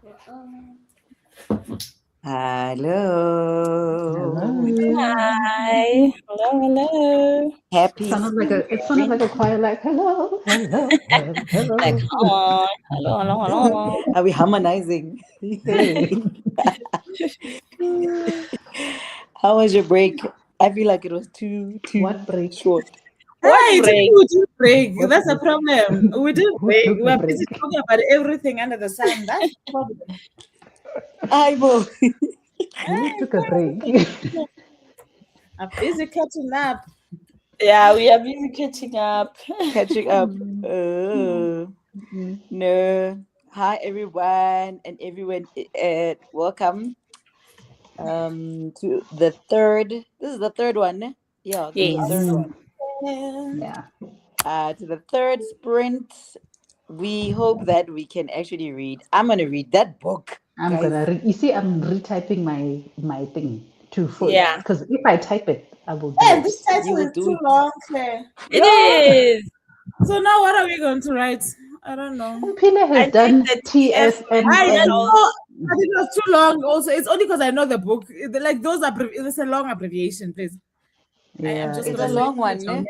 Hello. Hi. Hello. Happy It sounded like a choir, like hello, hello, hello. Like, come on. Hello. Are we harmonizing? Hey. How was your break? I feel like it was too What break? short. What Hey, break? we didn't break. What That's a break? problem. We didn't Who break. took We a are busy break? talking about everything under the sun. That's the problem. Aibo. Who took a break? I'm busy catching up. Yeah, we are busy catching up. Catching up. Mm. No. Hi everyone and everyone. Welcome to the third. This is the third one. Yeah, this is the third Yes. one. Yeah. To the third sprint. We hope that we can actually read. I'm gonna read that book, I'm guys. gonna read. You see, I'm retyping my thing too full. Yeah. Because if I type it, I will do Hey, it. this You title will is do too it. long, Claire. It is. So now what are we going to write? I don't know. Omphile I has think done the I TF TFMM. know. But it was too long also. It's only because I know the book. Like those are it's a long abbreviation, please. I'm Yeah, just it It's a gonna is. say long one, ne?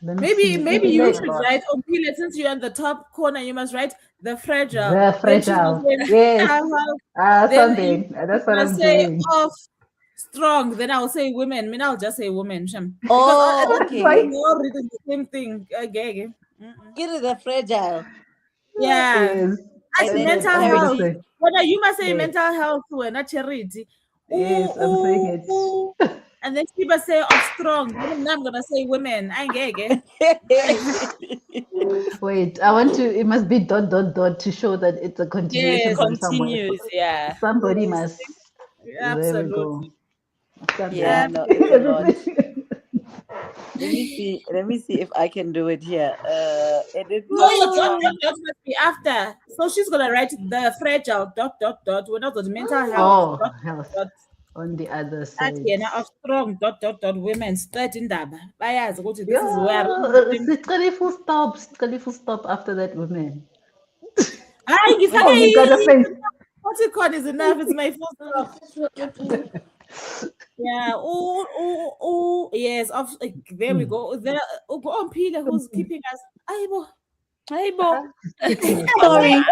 Let me maybe see. you Omphile, should write Omphile, since you're on the top corner, you must write the fragile. the Then she's gonna fragile. say Yes. then you Something. That's what must I'm say doing. of strong. Then I'll say women. I mean, I'll just say women. Shem. Because Oh, we're okay. all reading the same thing. Okay. Mm-mm. Get it the fragile. Yeah. Yes. As And in then Okay, mental I'm gonna health. charity. say. Whether you must say Yes. mental health or not charity. Yes, I'm saying it. Ooh. And then she must say of strong. Then I'm gonna say women. I ain't gay. Wait, I want to. It must be dot dot dot to show that it's a continuation Yes. from somewhere. continues. Yeah. Somebody Yes. must. There we go. Absolutely. Yeah, Something. no, it's a lot. Everything. Let me see if I can do it here. Edit. No, your Oh, dot must be after. So she's gonna write the fragile dot dot dot. We're not the mental health Oh, dot health dot. on the other At side. yena of strong dot dot dot women start indaba. Bayazi ukuthi this is where Yeah, siqale full stop. Siqale full stop after that woman. hayi Oh, you got a ngifake face. what you call is enough. It's my full stop. Yeah. Oh, yes. Of there we go. There. Go on, Peter, who's keeping us. Aibo. Aibo. Keeping us Sorry.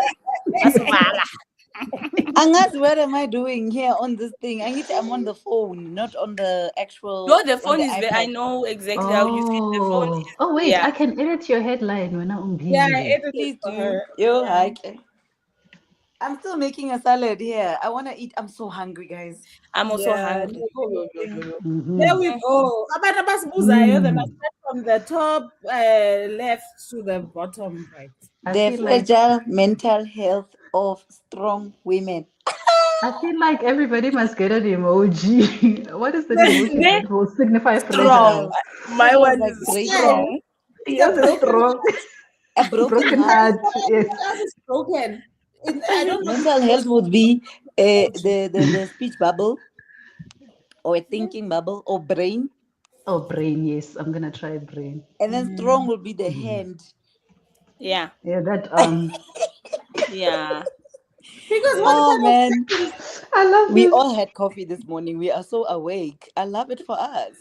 Asubala. Angas, what am I doing here on this thing? I'm on the phone, not on the actual No, the on phone the is there. I iPad. know exactly how you feel. The phone Oh, is, oh wait, yeah. I can edit your headline when I'm Yeah, I busy. edited Please for do. her. Yo, Yeah. hi. I'm still making a salad here. I want to eat. I'm so hungry, guys. I'm also Yeah. hungry. There Mm-hmm. we go. Abantu abasibuzayo, they must Mm. start from the top left to the bottom right. I The feel like fragile mental health of strong women. everybody must get an emoji. What is the emoji Then that will signify strong. fragile? My Mine was one like is Yeah, strong. breaking, it's a Yes, it's broken strong. heart. a broken Broken heart. heart. Yes. Everything else is broken. I don't know. Mental health would be the speech bubble or a thinking bubble or brain, Oh, brain. Yes, I'm gonna try brain. and then strong will be the hand. Yeah. Yeah, that Yeah. Because what Oh kind of man, I love we this. all had coffee this morning. We are so awake. I love it for us.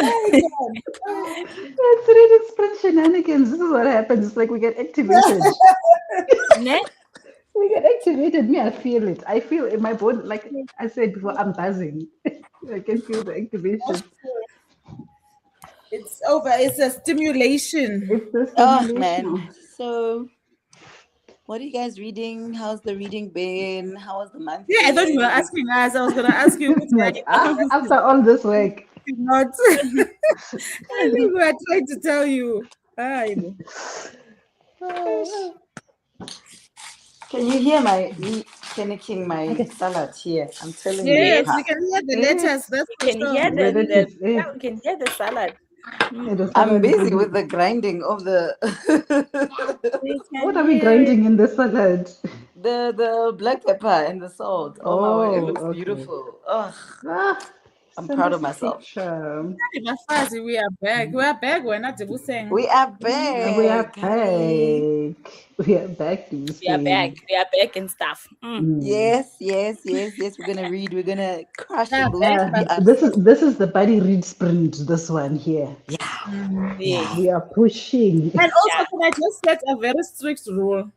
oh God. It's reading sprint shenanigans. This is what happens. It's like we get activated. Ne? We get activated. Me, I feel it. I feel in my body. Like I said before, I'm buzzing. I can feel the activation. It's over. It's a stimulation. It's the Oh man. stimulation. So what are you guys reading? How's the reading been? How was the month Yeah, I thought you were been? asking us. I was gonna ask you. Like after all this work. Not. I think we are trying to tell you. Can you hear me panicking my salad here? I'm telling you. Yes, Yes. we can hear the Yes, letters. That's We for can sure. hear the the lettuce. Yes. yeah, we can hear the salad. Yeah, the I'm salad. busy with the grinding of the We What can are we hear it. grinding in the salad? the black pepper and the salt. Oh my word, it Oh, looks okay. beautiful. Ugh. Ah, I'm Send proud us of a myself. picture. Bafazi, we are back. We are back. We're not saying. We are We are back. back. We are back, these We are back. things. We are back and stuff. Yes. We're gonna read. We're gonna crush Yeah, it. We're back, gonna be but This is the buddy read sprint, this one here. yeah. Yes. We are pushing. and also Yeah. can I just set a very strict rule?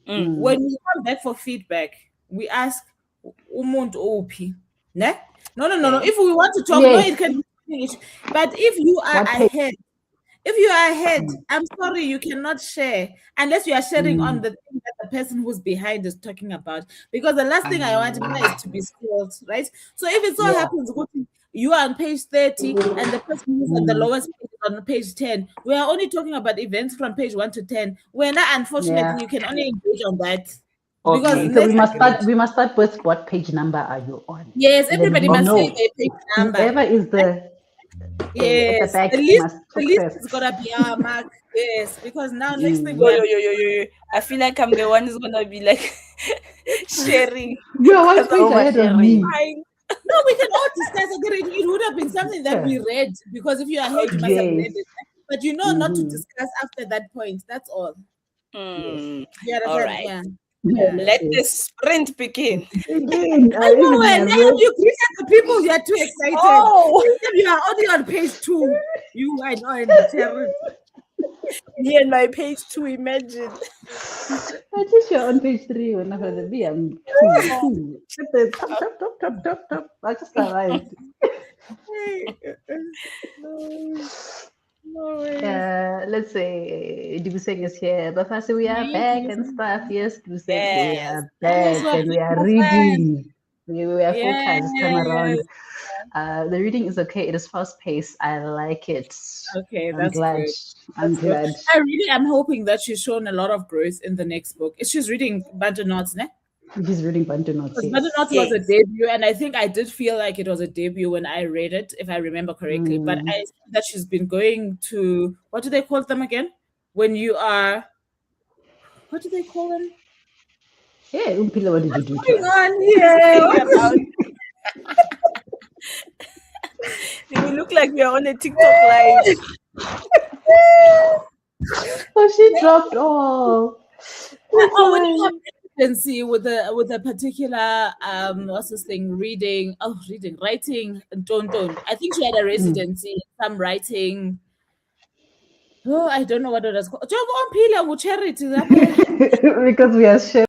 When we come back for feedback, we ask umuntu OP. Ne? No. Okay. If we want to talk, no, it Yes. can be English. But if you are What page? ahead, if you are ahead, I'm sorry, you cannot share unless you are sharing on the thing that the person who's behind is talking about. Because the last thing I want is to be spoiled, right? So if it so Yeah. happens, you are on page 30 and the person who's on the lowest page is on page 10. We are only talking about events from page 1 to 10. When unfortunately Yeah. you can only engage on that. Because Okay. So let's agree. we must start with what page number are you on? Yes, And then everybody we must say know their page number. whoever is at the Yes, back the list, must the talk list first. is gonna be our mark. Yes, because now next thing we Yo, are yo, yo, yo, yo, yo. I feel like I'm the one who's gonna be like sharing. You are one page So much ahead of sharing. me. no, we can all discuss again. It would have been something that we read because if you are ahead, you must have read Yes. it. But you know not to discuss after that point. That's all. Mm. You All understand? right. Yeah. Let the sprint begin. Again, I know, and now you greeted the people. You are too excited. Oh, You are only on page 2. You are not in the terrain. me and my page 2, imagine. At least you're on page 3 when I'm going to be on 2. At the top. I just arrived. No way. Let's say Dibuseng is here. But first, we are back and stuff. Yes, Dibuseng, we Yes. are back and we are reading. We are focused this time around. The reading is okay. It is fast paced. I like it. Okay, I'm that's glad. good. I'm That's good. glad. I really am hoping that she's shown a lot of growth in the next book. She's reading Bantu Knots, ne? He's reading Bantu Notes. Because Yes. Bantu Knots was a debut, and I think I did feel like it was a debut when I read it, if I remember correctly. But I see that she's been going to, what do they call them again? When you are, what do they call them? Yeah, Omphile, what did you do What's to going us? on here? We look like we are on a TikTok live. Oh, she dropped all. Oh, when you have residency with a particular what's this thing, writing, don't. I think she had a residency, some writing. Oh, I don't know what it was called. Omphile will charity. Because we are sharing.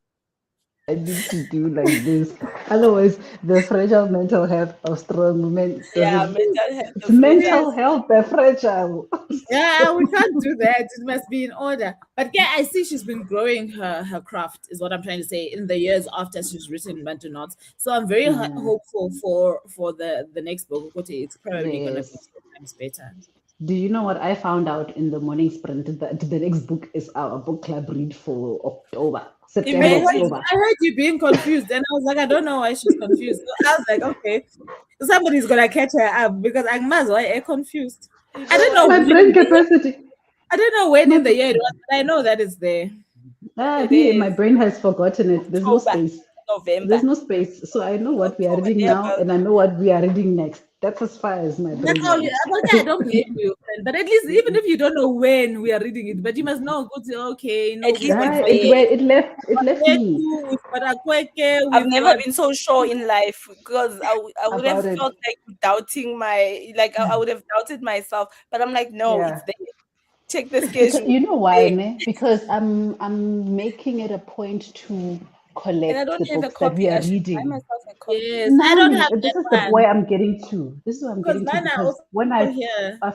I need to do like this. Otherwise, the fragile mental health of strong women. Yeah, mental health. It's mental health, they're fragile. Yeah, we can't do that. It must be in order. But yeah, I see she's been growing her craft, is what I'm trying to say, in the years after she's written Bantu Knots. So I'm very hopeful for the next book. It's probably gonna be 10 times better. Do you know what I found out in the morning sprint? That the next book is our book club read for October. September, October. I heard you being confused, and I was like, I don't know why she's confused. So I was like, okay, somebody's gonna catch her up because I'm confused. I don't know. My brain capacity. I don't know when in the year it was, but I know that it's there. My brain has forgotten it. There's no space. November. There's no space. So I know what we are reading now, and I know what we are reading next. That's as far as my brain. That's all. I don't blame you, but at least even if you don't know when we are reading it, but you must know. Okay, no, At least it left me. I've never been so sure in life because I would have felt like doubting I would have doubted myself, but I'm like, no, it's there. Check the schedule. You know why, ne? Because I'm making it a point to collect the books that we are reading. Yes, I don't have this that is the way I'm getting to. This is what I'm getting to because when I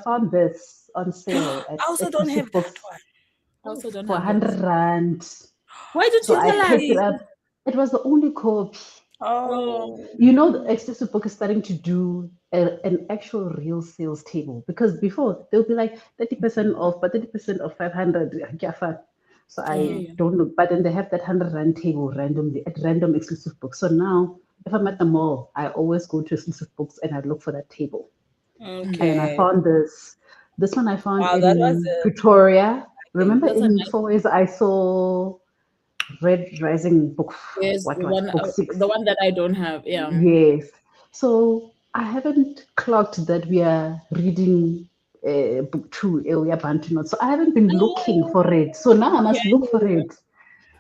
found this on sale at I also don't have books that one. I also don't for have 100 rand. Why did you tell I picked it up. It was the only copy. Oh. You know, the exclusive book is starting to do an actual real sales table because before they'll be like 30% off, but 30% off 500. So I don't know, but then they have that 100 rand table randomly at random exclusive books. So now, if I'm at the mall, I always go to exclusive books and I look for that table. Okay. And I found this. This one I found that in was Pretoria. Remember in 4 Ways I saw Red Rising book. Yes, Book 6? the one that I don't have. Yeah. Yes. So I haven't clocked that we are reading book 2, we are Bantu Not. So I haven't been looking Oh, for it. So now I must look for okay. it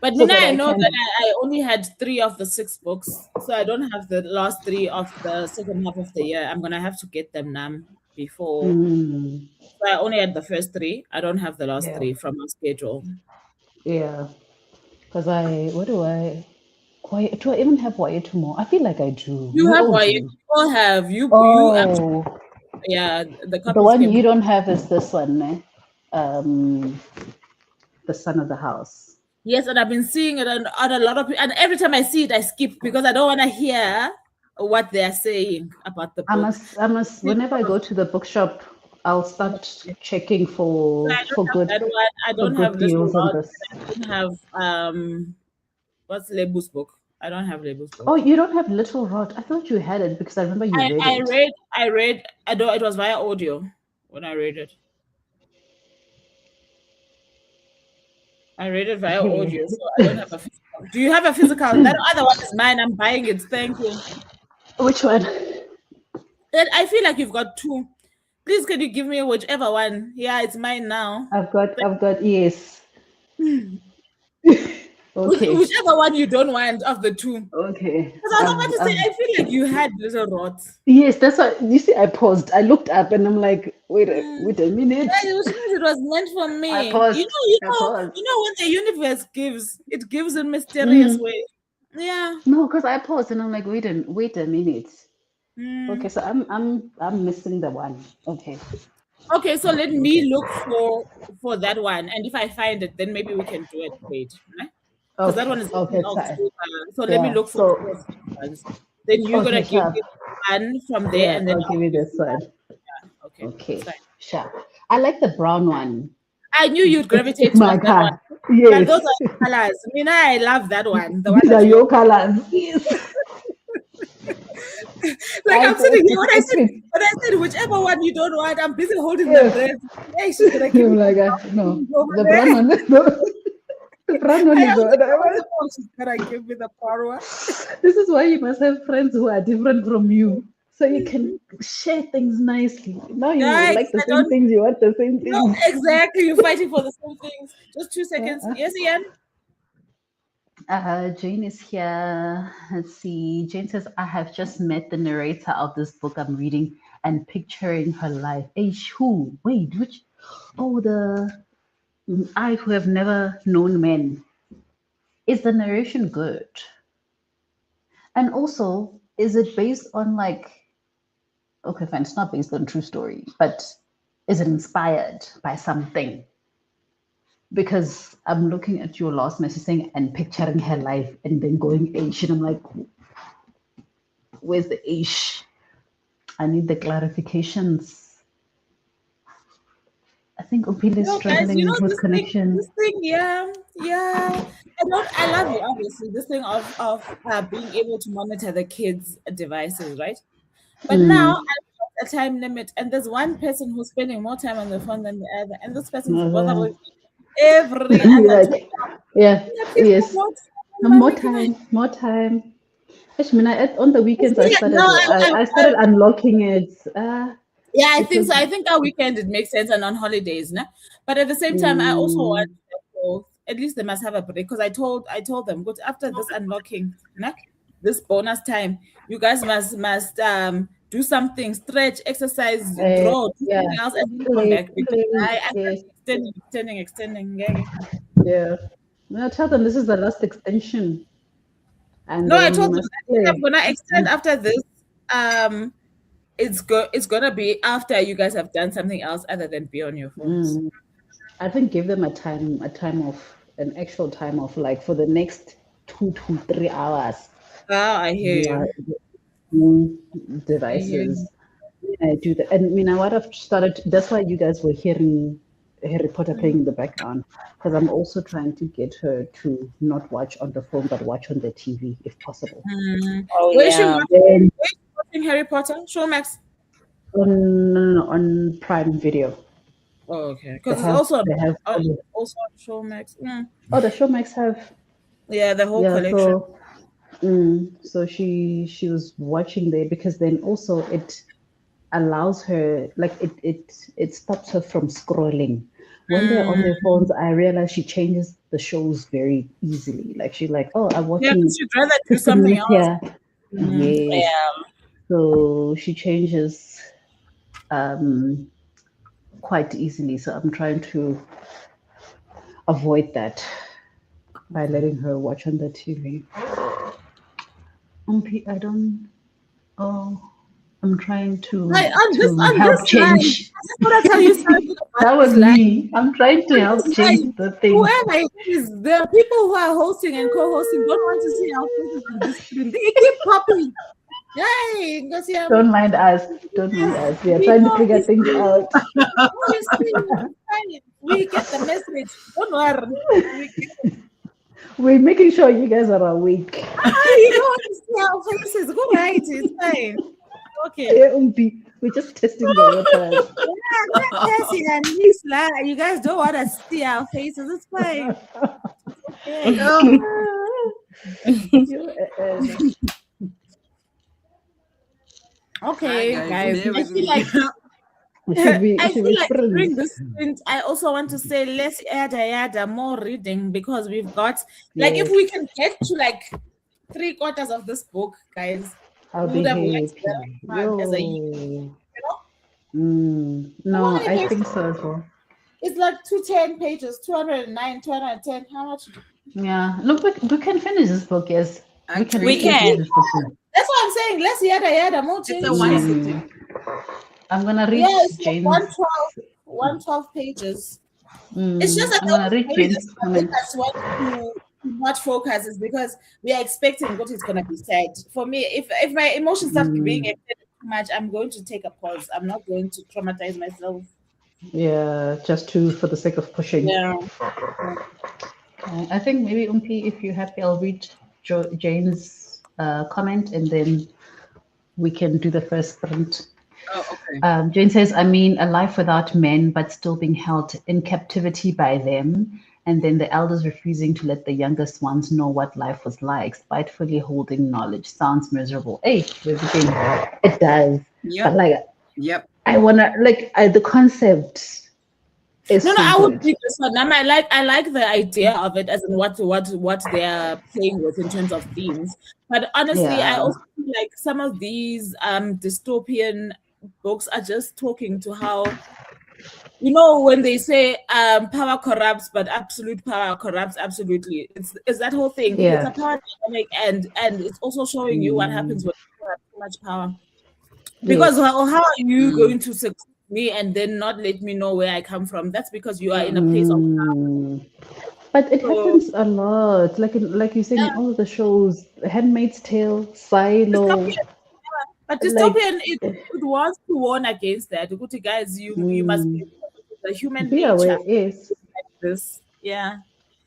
But so Mina, that I I know can. that I only had 3 of the 6 books, so I don't have the last 3 of the second half of the year. I'm gonna have to get them now before. Mm, So I only had the first 3. I don't have the last yeah, 3 from our schedule. yeah. Because what do I? Why do I even have Why tomorrow? I feel like I do. You We have all why you do. all have you actually, Oh, yeah, the the copies one came. you don't have is this one, eh? Um, the son of the house. Yes, and I've been seeing it on a lot of people, and every time I see it, I skip because I don't want to hear what they're saying about the book. I must. Whenever I go to the bookshop, I'll start checking So I don't for have that one. I for don't have good Little deals on Rod. this. I don't have what's Lebu's book? I don't have Lebu's Oh, book. you don't have Little Rod? I thought you had it because I remember you read it. I read. I don't. It was via audio when I read it. I read it via Okay. audio, so I don't have a physical. Do you have a physical? That other one is mine. I'm buying it. Thank you. Which one? And I feel like you've got 2. Please, can you give me whichever one? Yeah, it's mine now. I've got yes. Okay. Whichever one you don't want of the 2. Okay. Because I was about to say, I feel like you had Little Rot. Yes, that's what you see. I paused. I looked up and I'm like, wait a minute. Which means it was meant for I me. paused. I paused. When the universe gives, it gives in mysterious Mm. way. Yeah. No, because I paused and I'm like, wait a minute. Okay, Mm. so I'm missing the one. Okay. Okay, so let me Okay. look for that one, and if I find it, then maybe we can do it. Wait, because that Okay. one is in Okay, fine. October. So let me Yeah. look for So 2 of these ones. Then you're okay, gonna give sharp. me one from there, Yeah, and then I'll give I'll you give this you one. one. Yeah. Okay, it's Okay, fine. sharp. I like the brown one. I knew you'd It's gravitate my towards that one. car. But those Yes. are the colors. Mina, I love that one. The one These are that you your colors. Yes. like. I I'm sitting here. I fit. When I said whichever one you don't want, I'm busy holding the Yes. bread. Hey, she's gonna give me I'm the like, brown no, one over the brown there. one is the brown one I is the also other one. know she's gonna give me the brown one. This is why you must have friends who are different from you. So you can share things nicely. Now you Guys, like the I same don't things, you want the same know things. exactly. You're fighting for the same things. Just 2 seconds. Uh, Yes, Ian. Jane is here. Let's see. Jane says, I have just met the narrator of this book I'm reading and picturing her life. Who? Wait, which? Oh, the I who have never known men. Is the narration good? And also, is it based on okay, fine, it's not based on true story, but is it inspired by something? Because I'm looking at your last message saying and picturing her life and then going H, and I'm like, where's the H? I need the clarifications. I think Omphile is Guys, struggling with this connection. thing, yeah. I love it, obviously. This thing of being able to monitor the kids' devices, right? But now Mm. I put a time limit, and there's one person who's spending more time on the phone than the other, and this person's Uh, bothering me every other like, 2 hours. yeah, Yeah, please put yes. more time on More mommy. Can I? time, more time. Actually, on the I weekends feel like no, I started unlocking it. yeah, I think Because so. I think our weekend it makes sense and on holidays, no? But at the same time, I also want mm, people, at least they must have a break because I told them, good after this unlocking, no? This bonus time, you guys must do something, stretch, exercise, draw, do yeah, something else, and then come play, back because play, I yes, started extending. Yeah. yeah. Now tell them this is the last extension, and No, I then you told them must that if I'm play. gonna extend after this, um, it's gonna be after you guys have done something else other than be on your phones. Mm. I think give them an actual time of like for the next 2 to 3 hours. Oh, I hear You are you. I hear you. devices. I do that. And you know what I've started, that's why you guys were hearing Harry Potter playing in the background. Because I'm also trying to get her to not watch on the phone, but watch on the TV if possible. Oh Where is she yeah. watching? Then Where is she watching Harry Potter? Showmax. on, no, no, no, on Prime Video. Oh, okay. They Because it's have also they have all also on Showmax. oh the Showmax have Yeah, the whole yeah, collection. so So she was watching there because then also it allows her, like it stops her from scrolling. When they're on their phones, I realize she changes the shows very easily. Like she's like, oh, I'm Yeah, watching because you'd rather do 60 something minutes else. here. Yes. Yeah. So she changes quite easily. So I'm trying to avoid that by letting her watch on the TV. I don't. Oh, I'm trying to On to this help line, I change. just want to tell you something about That this was line. me. I'm trying to help This change line, the thing. whoever it is, there are people who are hosting and co-hosting don't want to see our faces on this screen. They keep popping. Yay! Because Don't mind us. Don't mind us. We are we trying to know figure we things see. out. We see. It's fine. We get the message. Don't worry. We get it. We're making sure you guys are awake. You don't want to see our faces. Go right. It's fine. Okay. Yeah, Umpi, we're just testing the waters. You guys don't want to see our faces. It's fine. Okay. Okay, guys. bear I with feel me. like I Should feel we like sprint? during this sprint, I also want to say less yada more reading because we've got like if Yes. we can get to like 3/4 of this book, guys, I'll we be would have worked happy. very hard as a unit. Yo. You know? No, How many I pages? think so as well. It's like 210 pages, 209, 210. How much? Yeah. Look, we can finish this book, yes. We can We really can. finish this book. That's what I'm saying. Less yada more It's change. a one sitting. I'm gonna read Yeah, it's like Jane's. 112 pages. It's just that I'm gonna read Jane's make comments. us want to much focus is because we are expecting what is gonna be said. For me, if my emotions start being affected too much, I'm going to take a pause. I'm not going to traumatize myself. Yeah, just for the sake of pushing. Yeah. I think maybe Umpi, if you're happy, I'll read Jane's comment and then we can do the first sprint. Oh, okay. Jane says, I mean, a life without men, but still being held in captivity by them. And then the elders refusing to let the youngest ones know what life was like, spitefully holding knowledge. Sounds miserable. Hey, we're beginning. It does. Yep. But like, Yep. I wanna the concept is No, so I would good. read this one. I like the idea of it as in what they are playing with in terms of themes. But honestly, I Yeah. also feel like some of these dystopian books are just talking to how when they say power corrupts, but absolute power corrupts absolutely. It's that whole thing. Yeah. It's a power dynamic, and it's also showing you what happens when you have too much power. Because how are you going to succeed me and then not let me know where I come from? That's because you are in a place of power. But it happens a lot. Like you said in all of the shows, Handmaid's Tale, Silo. Dystopian. But dystopian, it wants to warn against that. Good guys, you must be the human Be nature aware, yes. like this. Yeah.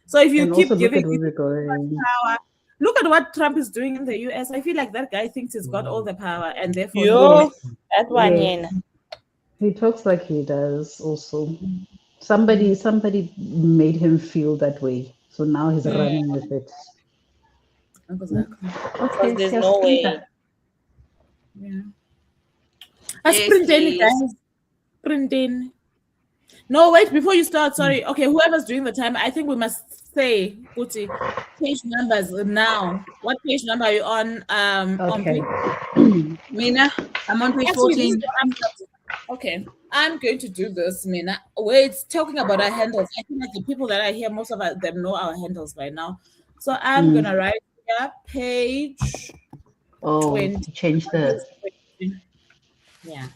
So if you And keep also look giving at where we're people going. power, look at what Trump is doing in the US. I feel like that guy thinks he's got all the power and therefore Yo, that one, Yes. He talks like he does also. Somebody made him feel that way. So now he's running with it. Okay, there's no way. Yeah. Sprint in, guys. Sprint in. No, wait, before you start, sorry. Okay, whoever's doing the time, I think we must say, Uti, page numbers now. What page number are you on? Okay. Mina, I'm on page Actually, 14. Okay, I'm going to do this, Mina. Wait, talking about our handles. I think like the people that are here, most of them know our handles by now. So I'm gonna write here page. Oh, 20. change the. Yeah.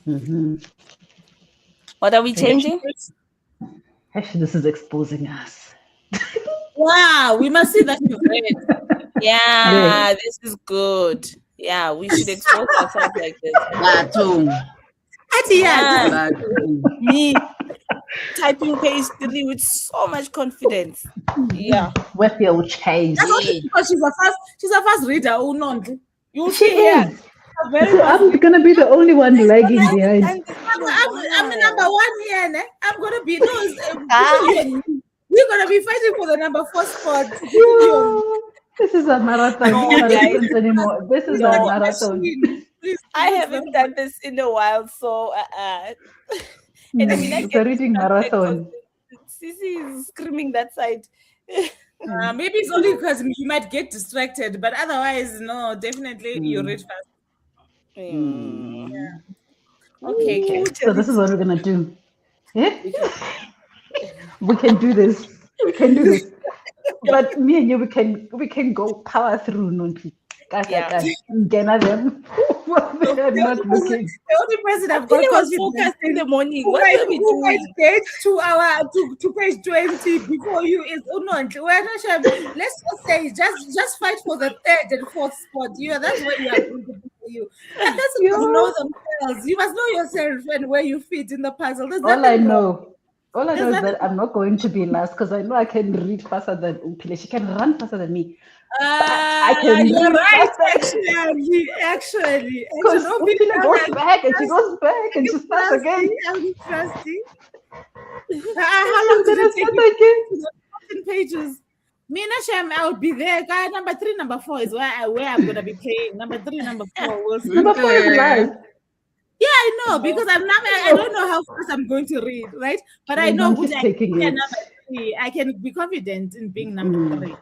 What are we changing? Actually, this is exposing us. Wow, we must see that you've read. Yeah, this is good. Yeah, we should expose ourselves like this. Batum. Yeah. Me typing page 3 with so much confidence. Yeah. With your change. Because she's a fast reader, Nonhly. You She see here. is. So I'm gonna be the only one lagging behind. I'm the number one here, ne? I'm gonna be those. We're gonna be fighting for the number 4 spot. This is a marathon. No, It's not a guys, sprint anymore. This is a no. marathon. Machine. Please, I it's not haven't done this in a while, so and I mean I It's a get reading distracted because marathon. Sissy is screaming that side. maybe it's only because you might get distracted, but otherwise, no, definitely you read fast. Mm. Okay, Ooh, Okay, okay. so this is charity. what we're gonna do. Yeah, We can. we can do this. We can do this. But me and you, we can go power through Nonhly. Yeah. Gena them. They are not looking. The only person I've Billy got was confidence focused in the morning. who What might were we who might doing? get to page 20 before you is Unontle. We're not sure. Let's just say just fight for the third and fourth spot. That's where you are going to be for you. And person Yeah. must know themselves. You must know yourself and where you fit in the puzzle. There's All I nothing wrong. know, all I know There's is nothing that I'm not going to be last because I know I can read faster than Omphile. She can run faster than me, but I can You're read right, faster actually. because Don't be Omphile down goes and back and she goes back and she starts again. I'm trusty. How long And did then I it take start you to again. get to the 14 pages? Me and Hashem, I would be there. Guy number 3, number 4 is where I'm gonna be playing. Number 3, number 4. We'll see. Number 4 is last. Yeah, I know because I don't know how fast I'm going to read, right? But I know Nonhly's good I can taking be a it. number 3. I can be confident in being number 3.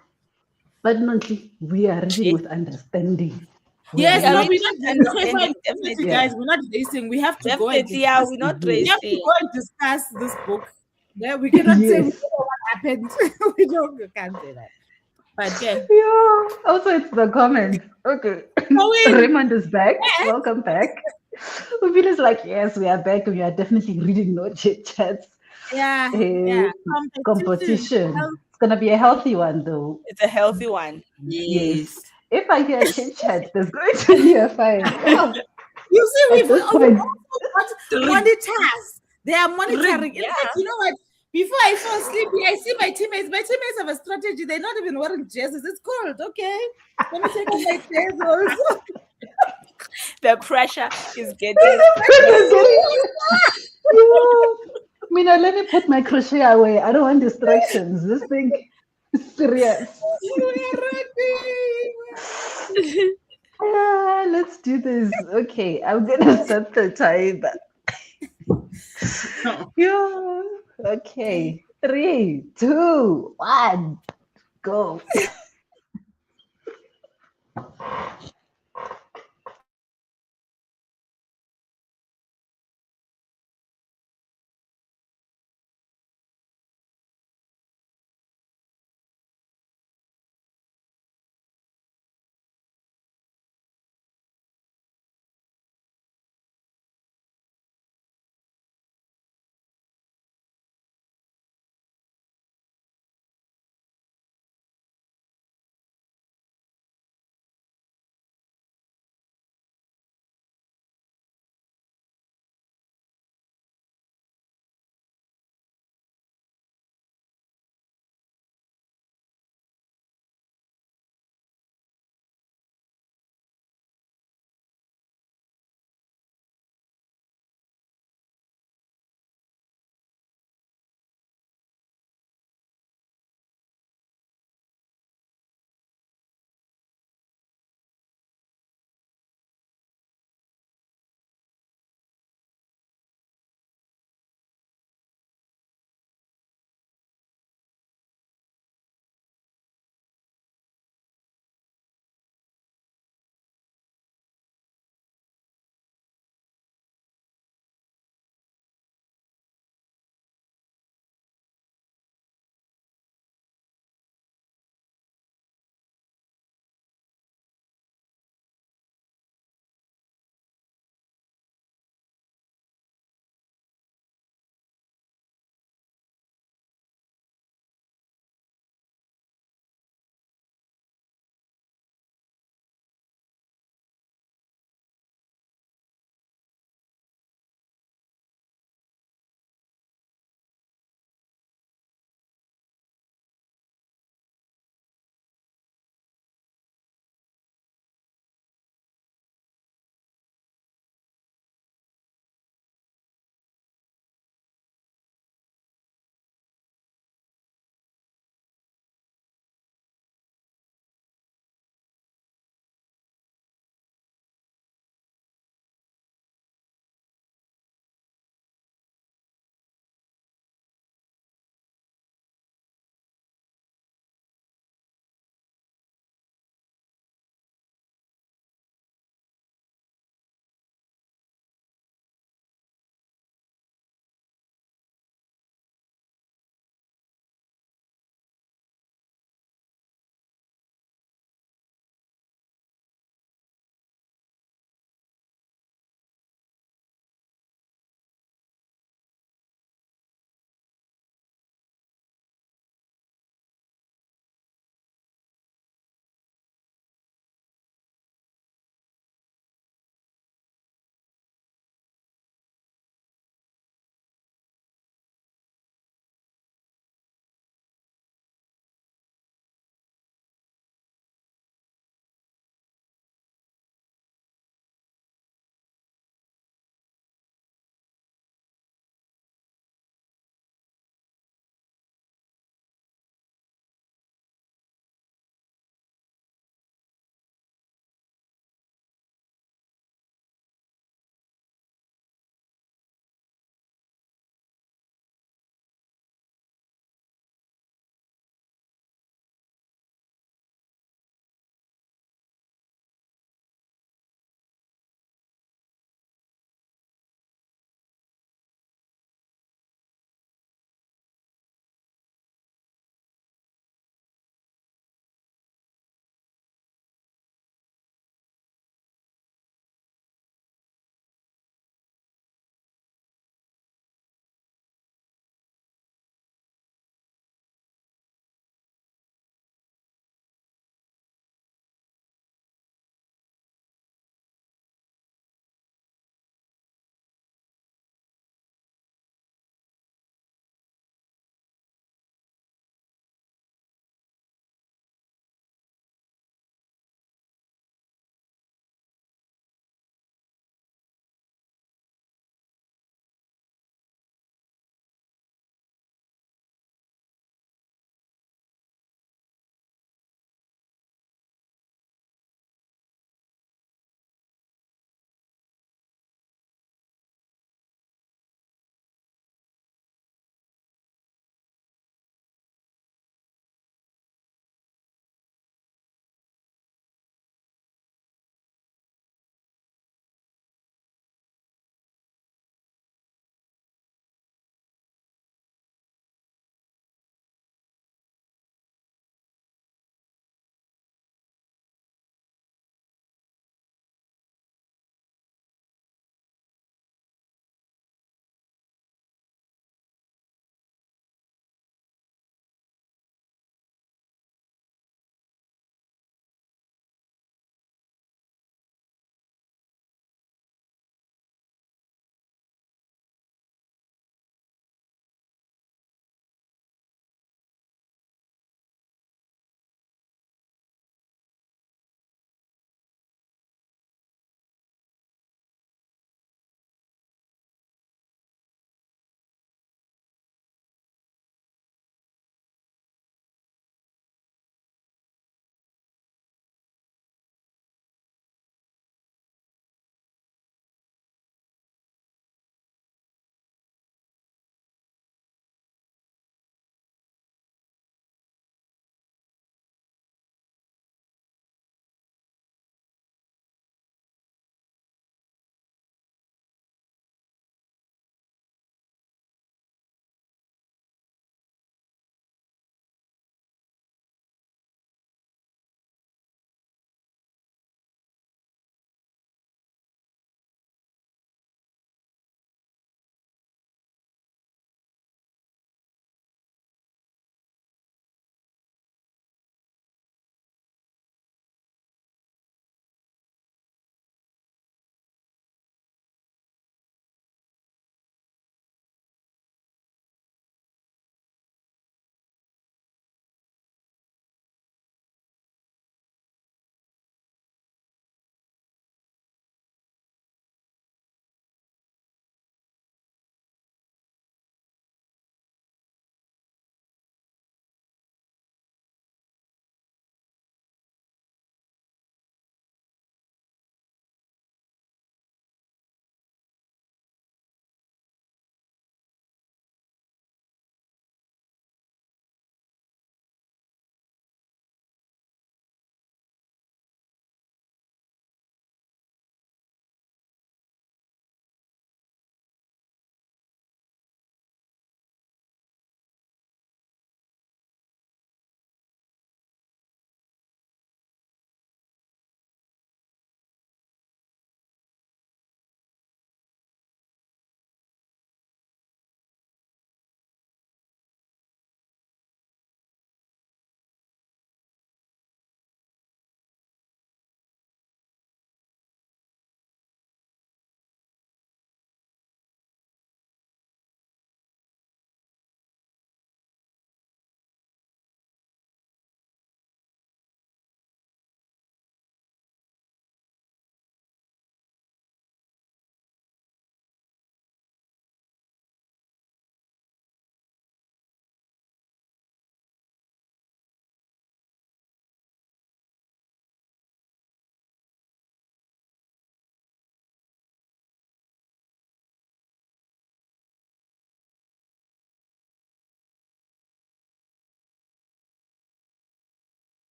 But Nonhly, we are reading with understanding. We are Yes, We are no, reading. reading we're not. with Okay, fine. understanding, Definitely, definitely. Yeah. guys, we're not racing. We have to go and Definitely, yeah, discuss. we're not We have to racing. go and discuss this book. Yeah, we cannot say we Yes. don't know what happened. We can't say that. But yeah, Yeah. Also, it's the comments. Okay. going. Raymond is back. Yes. Welcome back. Uvile is like, yes, we are back. We are definitely reading no chit chats. Yeah, Eh, yeah. Competition. competition. It's gonna be a healthy one, though. It's a healthy one. Yes. Yes. If I hear chit chat, there's going to be a fight. Oh, You see, at we've this also point, got Three. monitors. They are monitoring. In Yeah. fact, you know what? Before I fall asleep, I see my teammates. My teammates have a strategy. They're not even wearing jerseys. It's cold, okay? Let me take off my jersey also. The pressure is getting. yeah. Mina, let me put my crochet away. I don't want distractions. This thing is serious. We're ready. Yeah, let's do this. Okay, I'm gonna set the timer. Yeah. Okay. 3, 2, 1, go.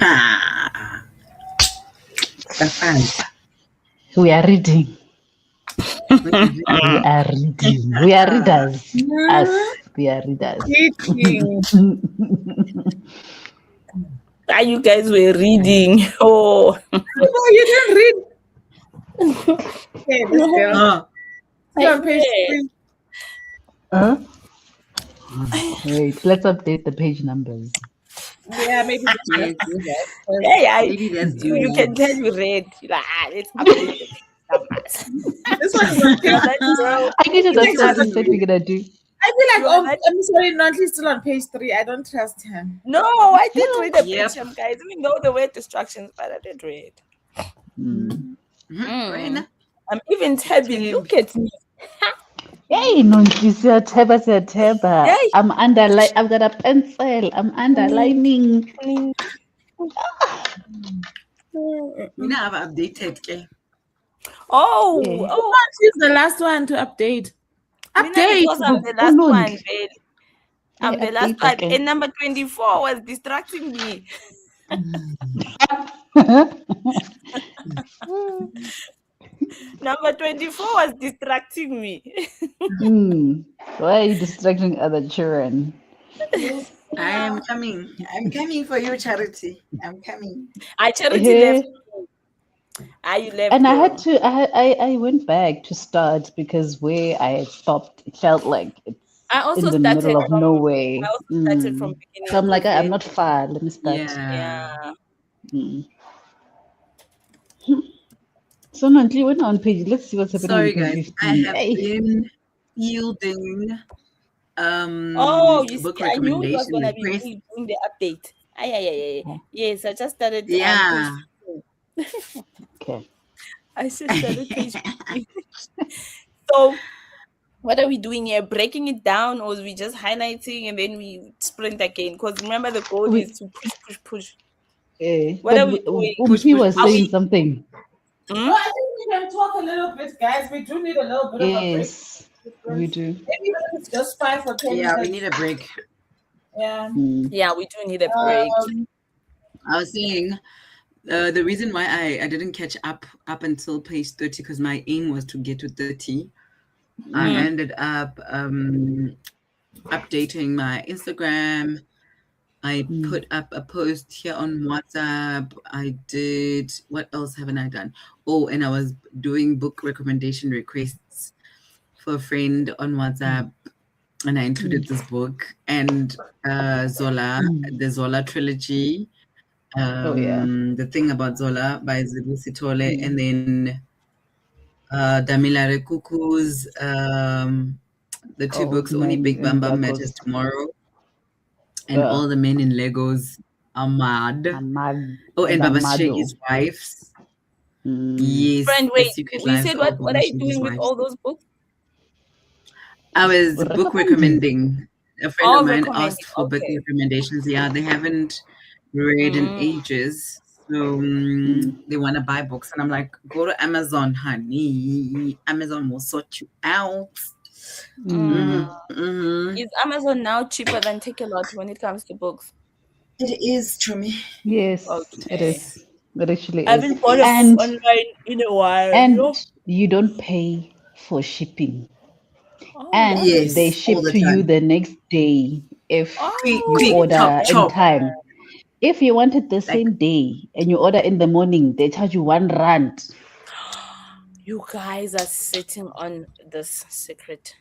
Ha. We are reading. What is it? We are reading. We are readers. Us. We are readers. You guys were reading. Oh. No, you didn't read. Okay, this girl. Oh, You're on page 3. Huh? Wait, let's update the page numbers. Yeah, maybe yes. Maybe that's You can tell you read. You're like, let's update the numbers. this one is on page. I need to know what he said we're gonna do. I feel like, I'm sorry, Nonhly's still on page 3. I don't trust him. No, I did read the Yep. picture, guys. We know the word distractions, but I did read. I'm even Tabby. Look at me. Hey, Nonhly, Teba. Hey. I'm underlining. I've got a pencil. I'm underlining. We now have updated. Okay? Oh, She's the last one to update. Update. Because I'm the last one, babe. I'm the last one. And number 24 was distracting me. Number 24 was distracting me. Why are you distracting other children? I am coming. I'm coming for you, Charity. I'm coming. Charity left. You left. And I had to. I went back to start because where I had stopped, it felt like it's I also in the started middle of from, nowhere. I also started from beginning. So I'm like, I'm not far. Let me start. Yeah. So Nonhly, we're on page. Let's see what's happening. Sorry, on page guys. 15. I have been yielding You book see, I knew it was recommendation gonna be requests. me doing the update. Yes, I just started. Yeah. Okay. I just started page 15. So, what are we doing here? Breaking it down, or we just highlighting and then we sprint again? Because remember, the goal is to push. What are we doing? He was saying something. No, I think we can talk a little bit, guys. We do need a little bit of a break. Yes, we do. Maybe it's just 5 or 10 Yeah, minutes. we need a break. Yeah. Yeah, we do need a break. I was saying the reason why I didn't catch up until page 30 because my aim was to get to 30. I ended up updating my Instagram. I put up a post here on WhatsApp. I did, what else haven't I done? Oh, and I was doing book recommendation requests for a friend on WhatsApp. And I included this book and Zola, the Zola trilogy. The Thing About Zola by Zibu Sitole. And then Damilare Kuku's, the two books, Only Big Bam Bam Matters Tomorrow. And All the Men in Legos are mad. Oh, and Baba Shagi's wives. Yes. Friend, wait. We said what are you doing with all those books? I was book recommending. A friend of mine asked for book recommendations. Yeah, they haven't read in ages. So they want to buy books. And I'm like, go to Amazon, honey. Amazon will sort you out. Is Amazon now cheaper than Takealot when it comes to books? It is, Chumi. Yes, it is. It actually is. I haven't bought a book online in a while. And you don't pay for shipping. And they ship to you the next day if you order in time. If you want it the same day and you order in the morning, they charge you R1. You guys are sitting on this secret.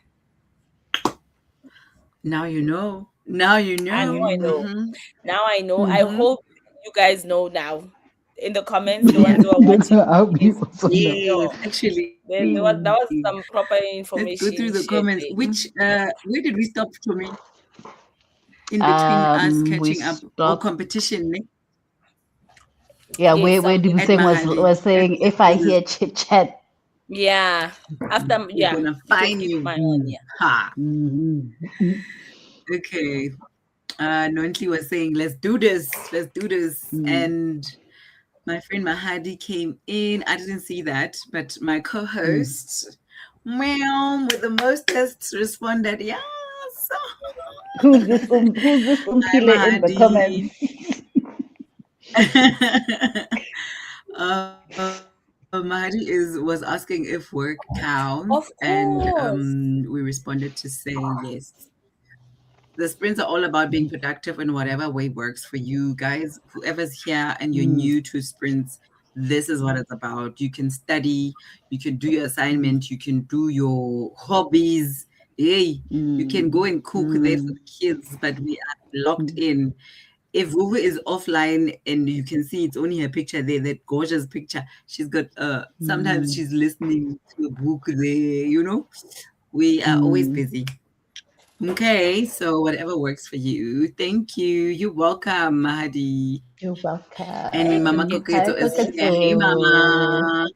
Now you know. Now you know. I know. Now I know. I hope you guys know now. In the comments, the ones who are watching. Yes, actually. That was some proper information. Let's go through the comments. Where did we stop, Tommy? In between us catching up or competition, ne? Yeah, where did we say was saying if I hear chit chat. Yeah. After I'm gonna find you. Ha. Okay. Nonhly was saying, let's do this. And my friend Mahadi came in. I didn't see that, but my co-host, with the most tests responded, yes. Who's this Omphile in the comments? Mahadi was asking if work counts, Of and course. we responded to say yes. The sprints are all about being productive in whatever way works for you guys. Whoever's here and you're new to sprints, this is what it's about. You can study, you can do your assignment, you can do your hobbies. Hey, you can go and cook there for the kids, but we are locked in. If Vuvu is offline and you can see it's only her picture there, that gorgeous picture, she's got sometimes she's listening to a book there, We are always busy. Okay, so whatever works for you. Thank you. You're welcome, Mahadi. You're welcome. And Mama You Coqueto Hi, is here. Hey, Mama.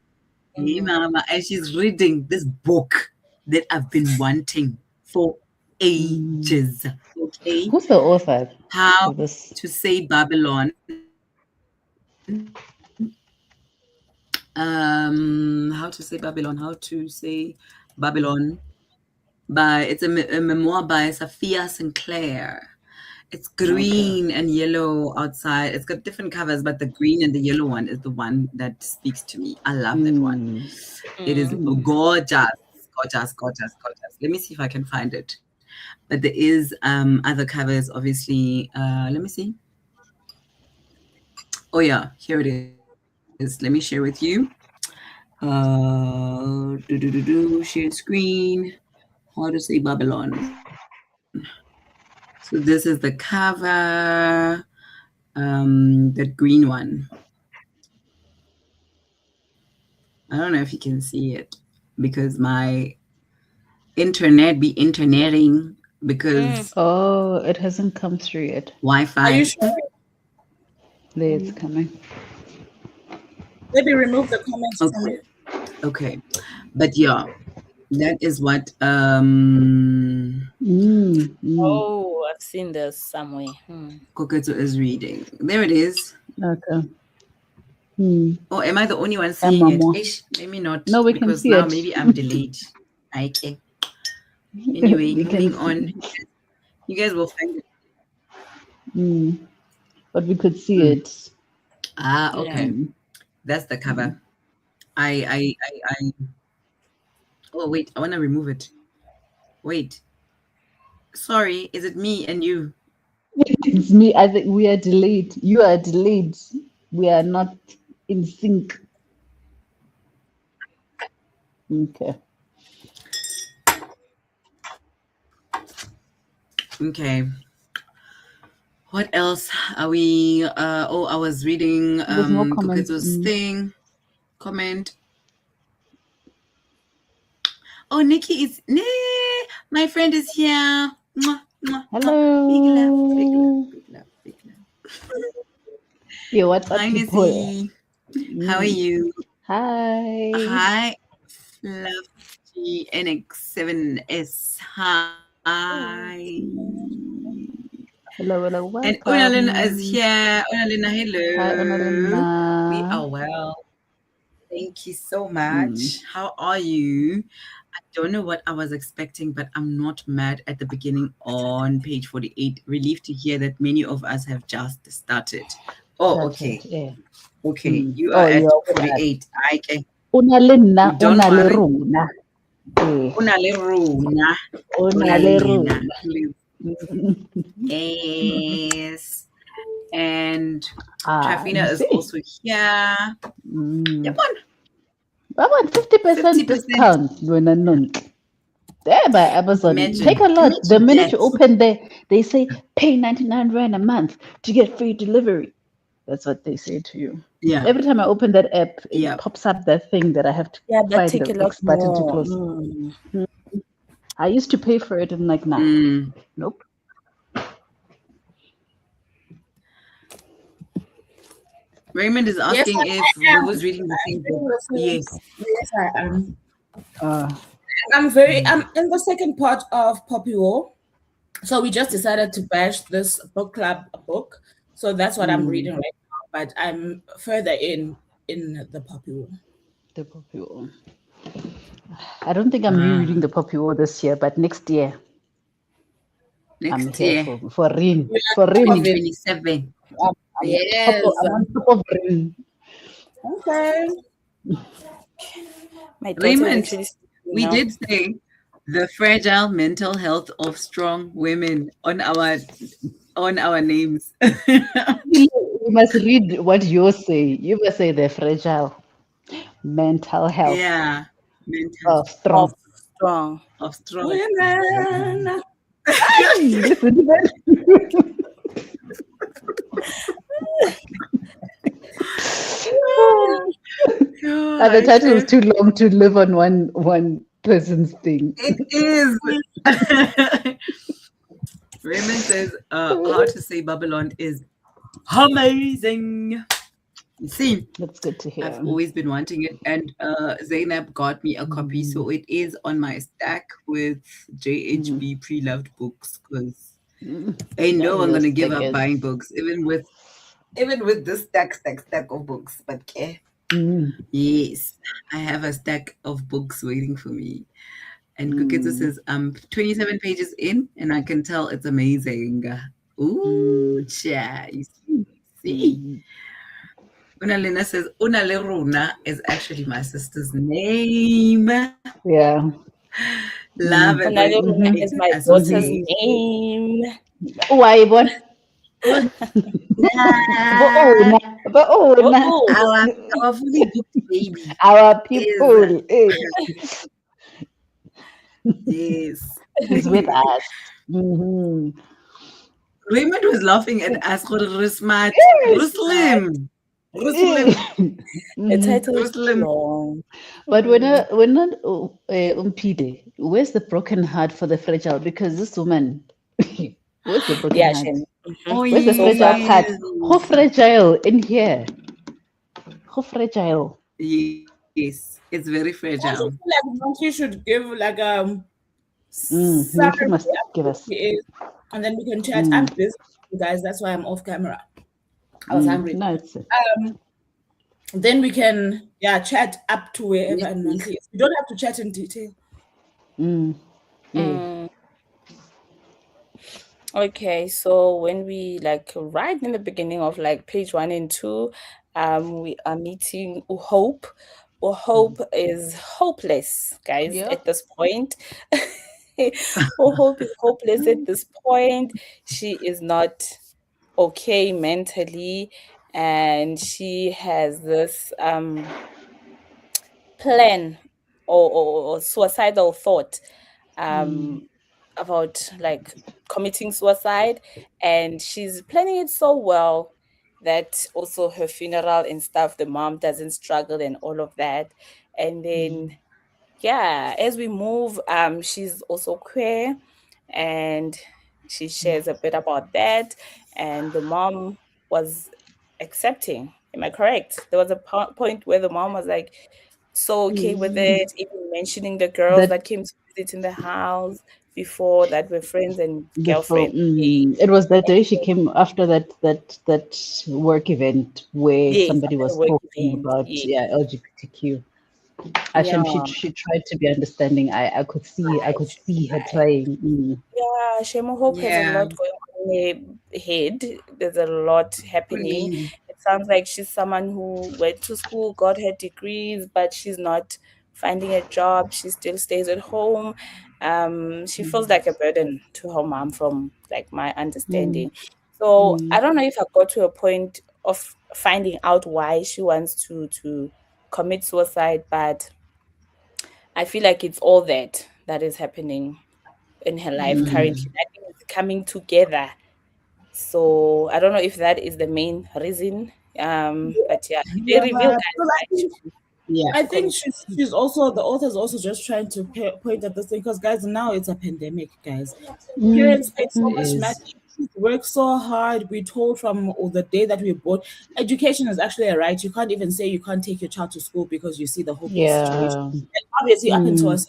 Hey, Mhm. Mama. And she's reading this book that I've been wanting for ages. Okay. Who's the author How of this? to Say Babylon. How to Say Babylon. How to Say Babylon. It's a memoir by Sophia Sinclair. It's green and yellow outside. It's got different covers, but the green and the yellow one is the one that speaks to me. I love that one. It is gorgeous, gorgeous, gorgeous, gorgeous. Let me see if I can find it. But there is other covers, obviously. Let me see. Oh yeah, here it is. Let me share with you. Share screen. How to Say Babylon. So this is the cover. That green one. I don't know if you can see it because my internet be interneting because it hasn't come through yet. Wi-Fi. Are you sure? There it's coming. Maybe remove the comments from it. Okay. But yeah, that is what Oh, I've seen this somewhere. Koketo is reading. There it is. Okay. Oh, am I the only one seeing it? Ish, maybe not. No, we can because see now it. maybe I'm delayed. Okay. Anyway, We moving can on. You guys will find it. But we could see it. Ah, okay. That's the cover. I Oh wait, I want to remove it. Wait. Sorry, is it me and you? It's me. I think we are delayed. You are delayed. We are not in sync. Okay. Okay. What else are we? I was reading There's no comments. Koketo's thing. Comment. Oh, Nikki is my friend is here. Mwah, mwah, Hello. mwah. Big love, big love, big love, big love. Yeah, what's up, Hi, people? Nissy. How are you? Hi. Hi, Fluffy NX7S. Hi. Hello, welcome. And Unalina is here. Unalina, hello. Hi, Unalina. We are well. Thank you so much. How are you? I don't know what I was expecting, but I'm not mad at the beginning on page 48. Relieved to hear that many of us have just started. Oh, okay. Yeah. Okay. You are at 48. Okay. Unalina, Don't worry. Unaleruna. Unaleruna. Unaleruna. Yes. And Trafina is also here. Yep. About 50% discount. There by Amazon. Imagine. Take a lot. The minute that. you open there, they say pay 99 Rand a month to get free delivery. That's what they say to you. Yeah. Every time I open that app, it pops up that thing that I have to find the X button to close. I used to pay for it and like, nah. Nope. Raymond is asking if I was reading the same book. Yes. Yes, I am. I'm in the second part of Poppy War. So we just decided to bash this book club book. So that's what I'm reading right now. But I'm further in the Poppy War. The Poppy War. I don't think I'm rereading the Poppy War this year, but next year. Next year. For Rin. For Rin. 2027. Yes. I'm on top of rain. Okay. My daughter is Raymond, actually sleeping we now. did say the fragile mental health of strong women on our names. You must read what you say. You must say the fragile mental health Yeah, mental of Of strong. strong. of strong. Women. Hey, listen to that. Oh, The title is okay. too long to live on one person's thing. It is. Raymond says, how to say Babylon is amazing. You see, That's good to I've hear. always been wanting it, and Zainab got me a copy, so it is on my stack with JHB pre-loved books. Because ain't no one Your gonna give stick up is. buying books, even with this stack of books. But okay, yes, I have a stack of books waiting for me. And Kuketsu says, I'm 27 pages in, and I can tell it's amazing. Ooh, cha, you see. Unalena says, Unaleruna is actually my sister's name. Yeah. Love it when Onaliruna you is my daughter's associate. name. Why, boy? Una. Oh, Our fully booked baby Our is, people yes. is with us. Mhm. Raymond was laughing at us for Rusmat. Yes. Ruslim. Ruslim. the Mhm. title is too Ruslim. long. But when Umpide, where's the broken heart for the fragile? Because this woman, where's the broken Yeah, heart? Shem. Oh, Where's the So fragile far, part? yes. How fragile in here? How fragile? Yes. It's very I also fragile. feel like Monkey should give like Monkey summary must of give what us. he is, and then we can chat. I'm busy, you guys. That's why I'm off camera. I was hungry. No, it's Then we can chat up to wherever and Yes. Monkey is. We don't have to chat in detail. yeah. okay. So when we like right in the beginning of like page 1 and 2, we are meeting Hope. Hope is hopeless, guys, Yep. at this point. Hope is hopeless at this point. She is not okay mentally, and she has this plan or suicidal thought about like committing suicide, and she's planning it so well that also her funeral and stuff, the mom doesn't struggle and all of that. And then yeah, as we move, she's also queer, and she shares a bit about that, and the mom was accepting. Am I correct? There was a point where the mom was like so okay with it, even mentioning the girls That that came to visit in the house before that were friends and before girlfriend. Okay. it was that day she came after that work event where Yes, somebody after the was work talking event. about Yeah. LGBTQ. Asham, Yeah. she tried to be understanding. I could see her trying. Yeah, Shemo Hope has a Yeah. lot going on in her head. There's a lot happening. Really. It sounds like she's someone who went to school, got her degrees, but she's not finding a job. She still stays at home. She feels like a burden to her mom, from like my understanding. So I don't know if I got to a point of finding out why she wants to commit suicide, but I feel like it's all that is happening in her life currently. I think it's coming together. So I don't know if that is the main reason. But yeah, they Yeah, reveal because guys like Yeah. I think she's also, the author's also just trying to point at this thing, because guys, now it's a pandemic, guys. Parents pay so It much money, is. kids work so hard. We told from the day that we were born, education is actually a right. You can't even say you can't take your child to school because you see the hopeless situation. Yeah. And obviously, up until us,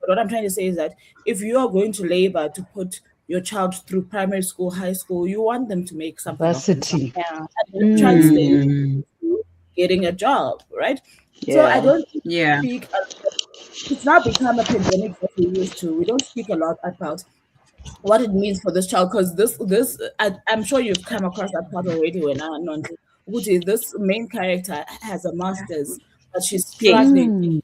but what I'm trying to say is that if you are going to labor to put your child through primary school, high school, you want them to make something of themselves. Varsity. yeah. And it translates Mm. to getting a job, right? So I Yeah. don't Yeah. speak. It's now become a pandemic that we used to. We don't speak a lot about what it means for this child, because I'm sure you've come across that part already when I Nonhly. Uti, this main character has a master's, but she's Yes. struggling. Mm,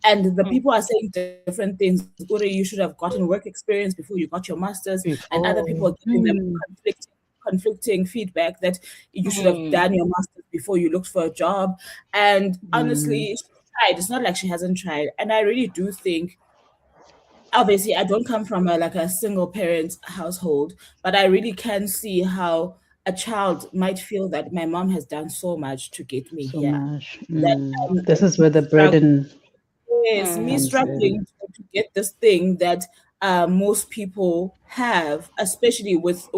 And the people are saying different things. Uri, you should have gotten work experience before you got your master's, and other people are before. giving them conflicting feedback that you should have done your master's before you looked for a job. And Mm, honestly, she tried. It's not like she hasn't tried. And I really do think, obviously, I don't come from a single parent household, but I really can see how a child might feel that my mom has done so much to get me so here. much. That This is me where the struggling, burden yes, me comes in. struggling to get this thing that most people have, especially with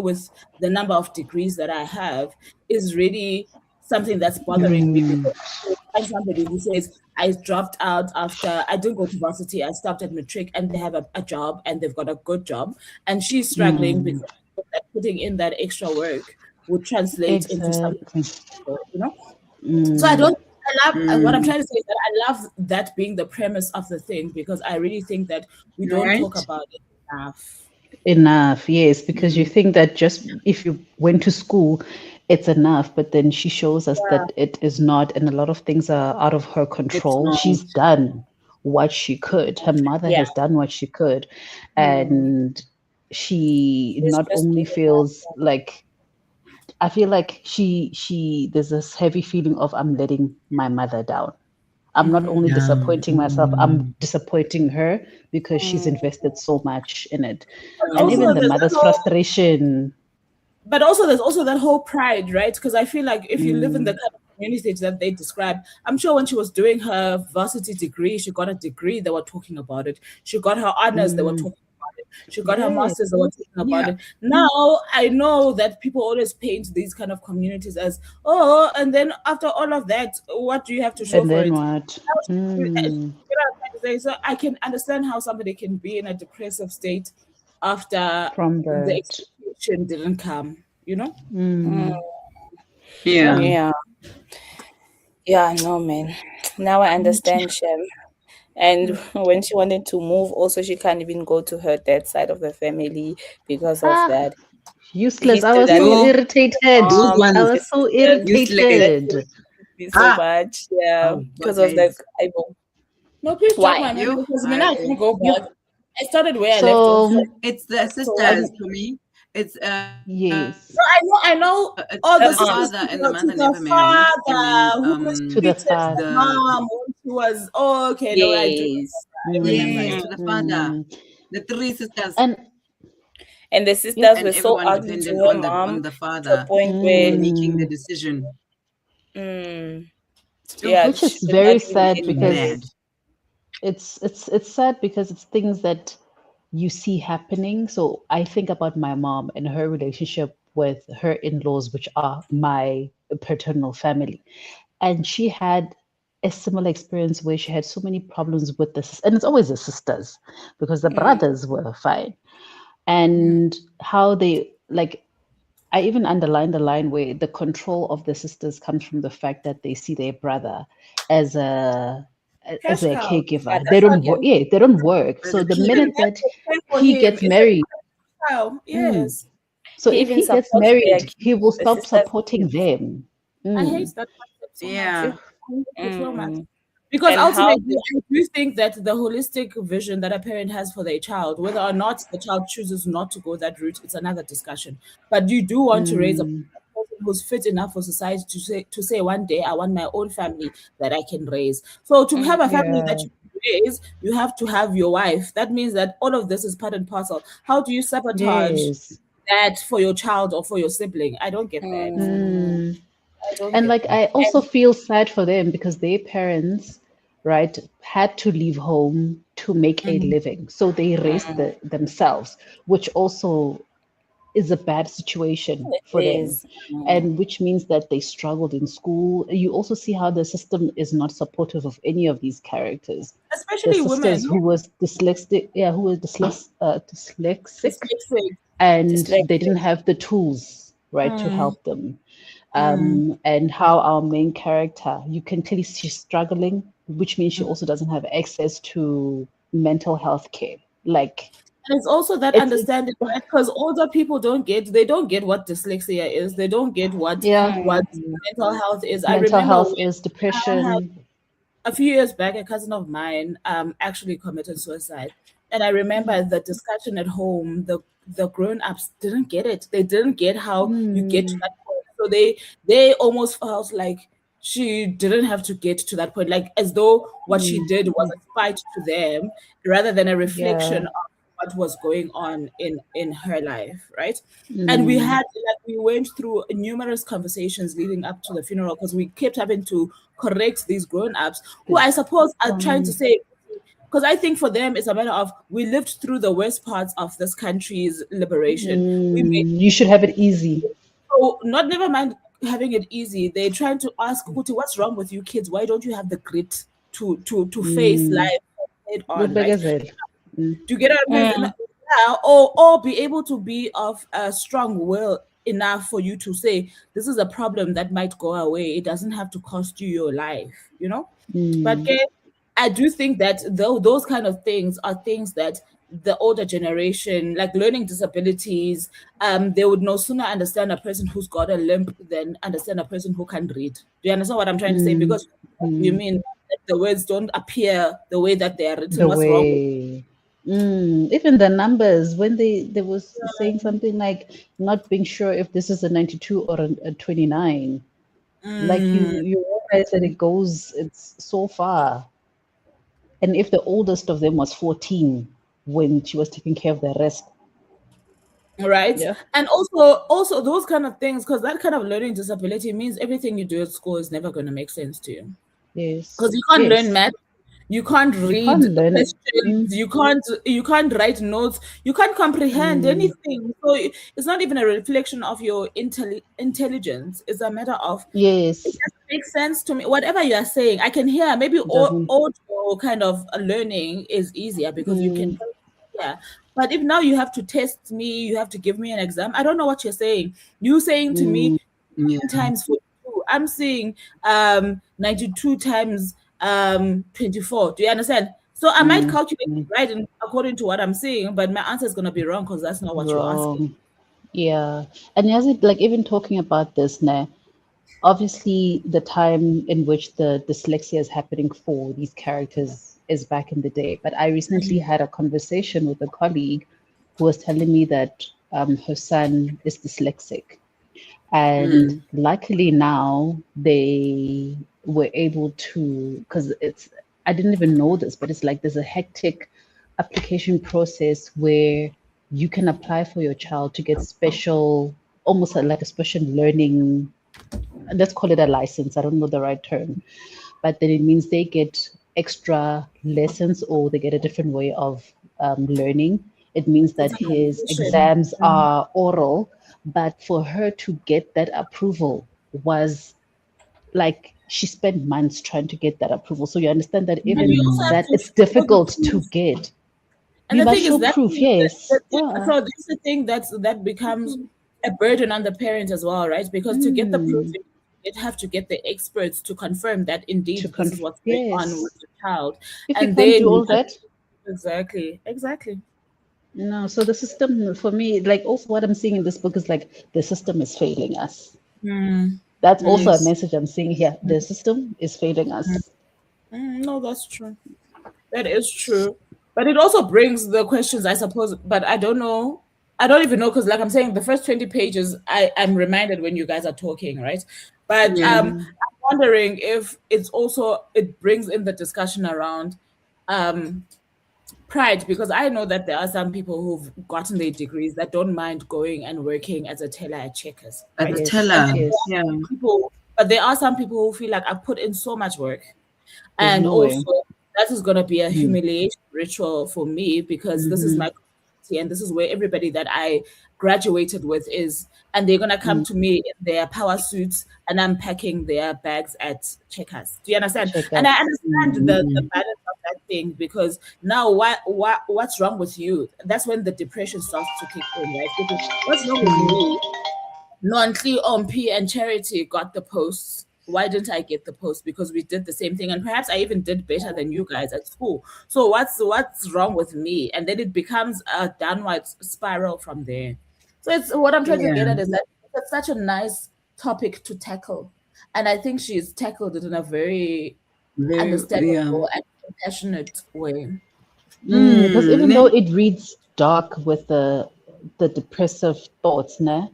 the number of degrees that I have, is really something that's bothering me, Mm, because you find somebody who says, I dropped out after I didn't go to varsity, I stopped at matric, and they have a job and they've got a good job, and she's struggling mm, because putting in that extra work would translate into something, exactly. you know. So I Mm, don't. I love what I'm Mm. trying to say is that I love that being the premise of the thing, because I really think that we don't talk Right? about it enough. enough, yes, because you Mm. think that just if you went to school, it's enough. But then she shows us Yeah, that it is not, and a lot of things are out of her It's control. not. She's done what she could. Her mother Yeah. has done what she could, and she She's not just only giving up. feels like I feel like she there's this heavy feeling of I'm letting my mother down. I'm not only Yeah. disappointing myself, I'm disappointing her because she's invested so much in it. but And also even the Mm. there's that mother's whole. frustration. But also there's also that whole pride, right? Because I feel like if you live in the Mm, kind of community that they describe, I'm sure when she was doing her varsity degree, she got a degree, they were talking about it. She got her honors, they were mm, talking about it. She got her yes, masters, they were talking about Yeah. it. Now I know that people always paint these kind of communities as, oh, and then after all of that, what do you have to show and for then it? what? You know Mm, what I'm trying to say? So I can understand how somebody can be in a depressive state after from the that. expectation didn't come, you know? Mm, Yeah. mm, Yeah. Yeah, no, man. Now I understand Shem. And when she wanted to move, also she can't even go to her dad's side of the family because of ah, that. He useless. I said was that so his Yo, irritated. those mom, I ones, his was so sisters useless. that he irritated. hated me so Ah. much. Yeah, Oh, what because I was like, guys? I know No, please drop why. my memory, You, because when I I, didn't go You, back, I started where I left off. so it's the So I sisters for me. It's yes, No, I know it's all the the uh-uh. father sisters and the to mother never the married, and then father who to the mistreated the father. mom when she was, oh, okay, no, I do Yes. remember. yes, Mm, to the father, mm. the three sisters, And And the yeah, sisters and were so everyone ugly to dependent her on mom the to a father point where, making the mm, decision. mm, Yo, yeah, which she is did not very even sad let her. mad. because it's sad because it's things that you see happening. So I think about my mom and her relationship with her in-laws, which are my paternal family. And she had a similar experience where she had so many problems with this, and it's always the sisters because the Mm, brothers were fine. And how they like I even underlined the line where the control of the sisters comes from the fact that they see their brother as a as Cash a cow. yeah, caregiver. They that's don't okay. work. Yeah, they don't work. As So a the She didn't minute pig. have that to pay for he him. gets It's a married, cow. mm, Yes. so He if even he gets supports their married, he will kids, the stop sisters' supporting kids. them. I Mm, hate that concept so much. Yeah. yeah. I hate it so much. Mm. Because And how ultimately, I do think that the holistic vision that a parent has for their child, whether or not the child chooses not to go that route, it's another discussion. But you do want to raise a Mm, person who's fit enough for society to say one day I want my own family that I can raise. So to have a family that yeah. you can raise, you have to have your wife. That means that all of this is part and parcel. How do you sabotage Yes. that for your child or for your sibling? I don't get that. mm, Mm. I don't And get like that. I also and feel sad for them because their parents, right, had to leave home to make a Mhm. living. So they raised themselves, which also is a bad situation it for them. is. Mm, And which means that they struggled in school. You also see how the system is not supportive of any of these characters. The Especially sisters women. who was dyslexic, yeah, who was dyslexic, Dyslexic. and they dyslexic. didn't have the tools, right, to Mm, help them. Mm. And how our main character, you can clearly see she's struggling, which means she also doesn't have access to mental health care. Like And it's also that It's understanding, right? Because older people they don't get what dyslexia is. They don't get yeah, what mental health is. I mental remember health when is I had depression. a few years back, a cousin of mine actually committed suicide, and I remember the discussion at home. The grown ups didn't get it. They didn't get how you get to Mm, that point. So they almost felt like she didn't have to get to that point, like as though what she mm, did was a spite to them rather than a reflection yeah. of what was going on in her life, right? And we Mm, had like we went through numerous conversations leading up to the funeral because we kept having to correct these grown-ups who I this, suppose are trying to say, because I think for them it's a matter of we lived through the worst parts of this country's liberation. We made you should have it easy. so not never mind having it easy. They're trying to ask Kuti, what's wrong with you kids? Why don't you have the grit to face Mm, life head on, right? Lubegezela. Mm, To get out of Mm. yeah, or be able to be of a strong will enough for you to say this is a problem that might go away. It doesn't have to cost you your life, you know. But mm, okay, I do think that though those kind of things are things that the older generation, like learning disabilities, they would no sooner understand a person who's got a limp than understand a person who can read. Do you understand what I'm trying to say? mm, Because you mm. mean that the words don't appear the way that they are written. The What's wrong with way, even the numbers, when they was saying something like not being sure if this is a 92 or a 29, like mm, you realize that it's so far. And if the oldest of them was 14 when she was taking care of the rest, right? yeah. And also those kind of things, because that kind of learning disability means everything you do at school is never going to make sense to you. Yes, Because you can't learn yes, math, you can't you read can't learn it. questions, you can't write notes, you can't comprehend Mm, anything. So it's not even a reflection of your intelligence. It's a matter of it yes, just makes sense to me. Whatever you are saying, I can hear. Maybe it doesn't. audio kind of learning is easier because you can Mm, yeah. But if now you have to test me, you have to give me an exam. I don't know what you're saying. You saying to me mm, Yeah. times 42. I'm seeing 92 times 24. Do you understand? So I might mm, calculate it mm. right and according to what I'm seeing, but my answer is gonna be wrong because that's not what you're asking. Wrong. Yeah. And as it like even talking about this now, obviously the time in which the dyslexia is happening for these characters is back in the day. But I recently had a conversation with a colleague who was telling me that her son is dyslexic. And Mm. luckily now they were able to, because I didn't even know this, but it's like there's a hectic application process where you can apply for your child to get special, almost like a special learning, let's call it a license. I don't know the right term, but then it means they get extra lessons or they get a different way of learning. It means that It's an his addition. exams are oral, but for her to get that approval was like she spent months trying to get that approval. So you understand that And you even also have that to it's show the difficult to proof. get. And You the must thing is show that proof, yes. Yeah. so this is the thing that becomes a burden on the parent as well, right? Because to get the proof, Mm, you'd have to get the experts to confirm that indeed this is what's going on with yes. the child, If you and can't do then all that, exactly. no, so the system for me, like also what I'm seeing in this book is like the system is failing us. Mm, That's also a yes. message I'm seeing here. The system is failing us. No, that's true. That is true. But it also brings the questions, I suppose. But I don't know. I don't even know because, like I'm saying, the first 20 pages, I'm reminded when you guys are talking, right? But Yeah. I'm wondering if it brings in the discussion around um, pride because I know that there are some people who've gotten their degrees that don't mind going and working as a teller at Checkers, As a right? Yes, And teller. yes. Yeah. but there are some people who feel like I put in so much work There's and no way. also, that is going to be a Mm. humiliation ritual for me because this is Mm-hmm. my community and this is where everybody that I graduated with is. And they're going to come Mm, to me in their power suits and I'm packing their bags at Checkers. Do you understand? check And I us. understand the Mm. balance of that thing because now what's wrong with you? That's when the depression starts to kick in, right? Because what's wrong with Mm, me? Nonhly, Omphile, and Charity got the posts. why didn't I get the post? Because we did the same thing, and perhaps I even did better than you guys at school. So what's wrong with me? And then it becomes a downward spiral from there. So it's what I'm trying to get Yeah. at is that it's such a nice topic to tackle, and I think she's tackled it in a very Very, yeah. understandable and compassionate way. Because even though Ne- it reads dark with the depressive thoughts, nah,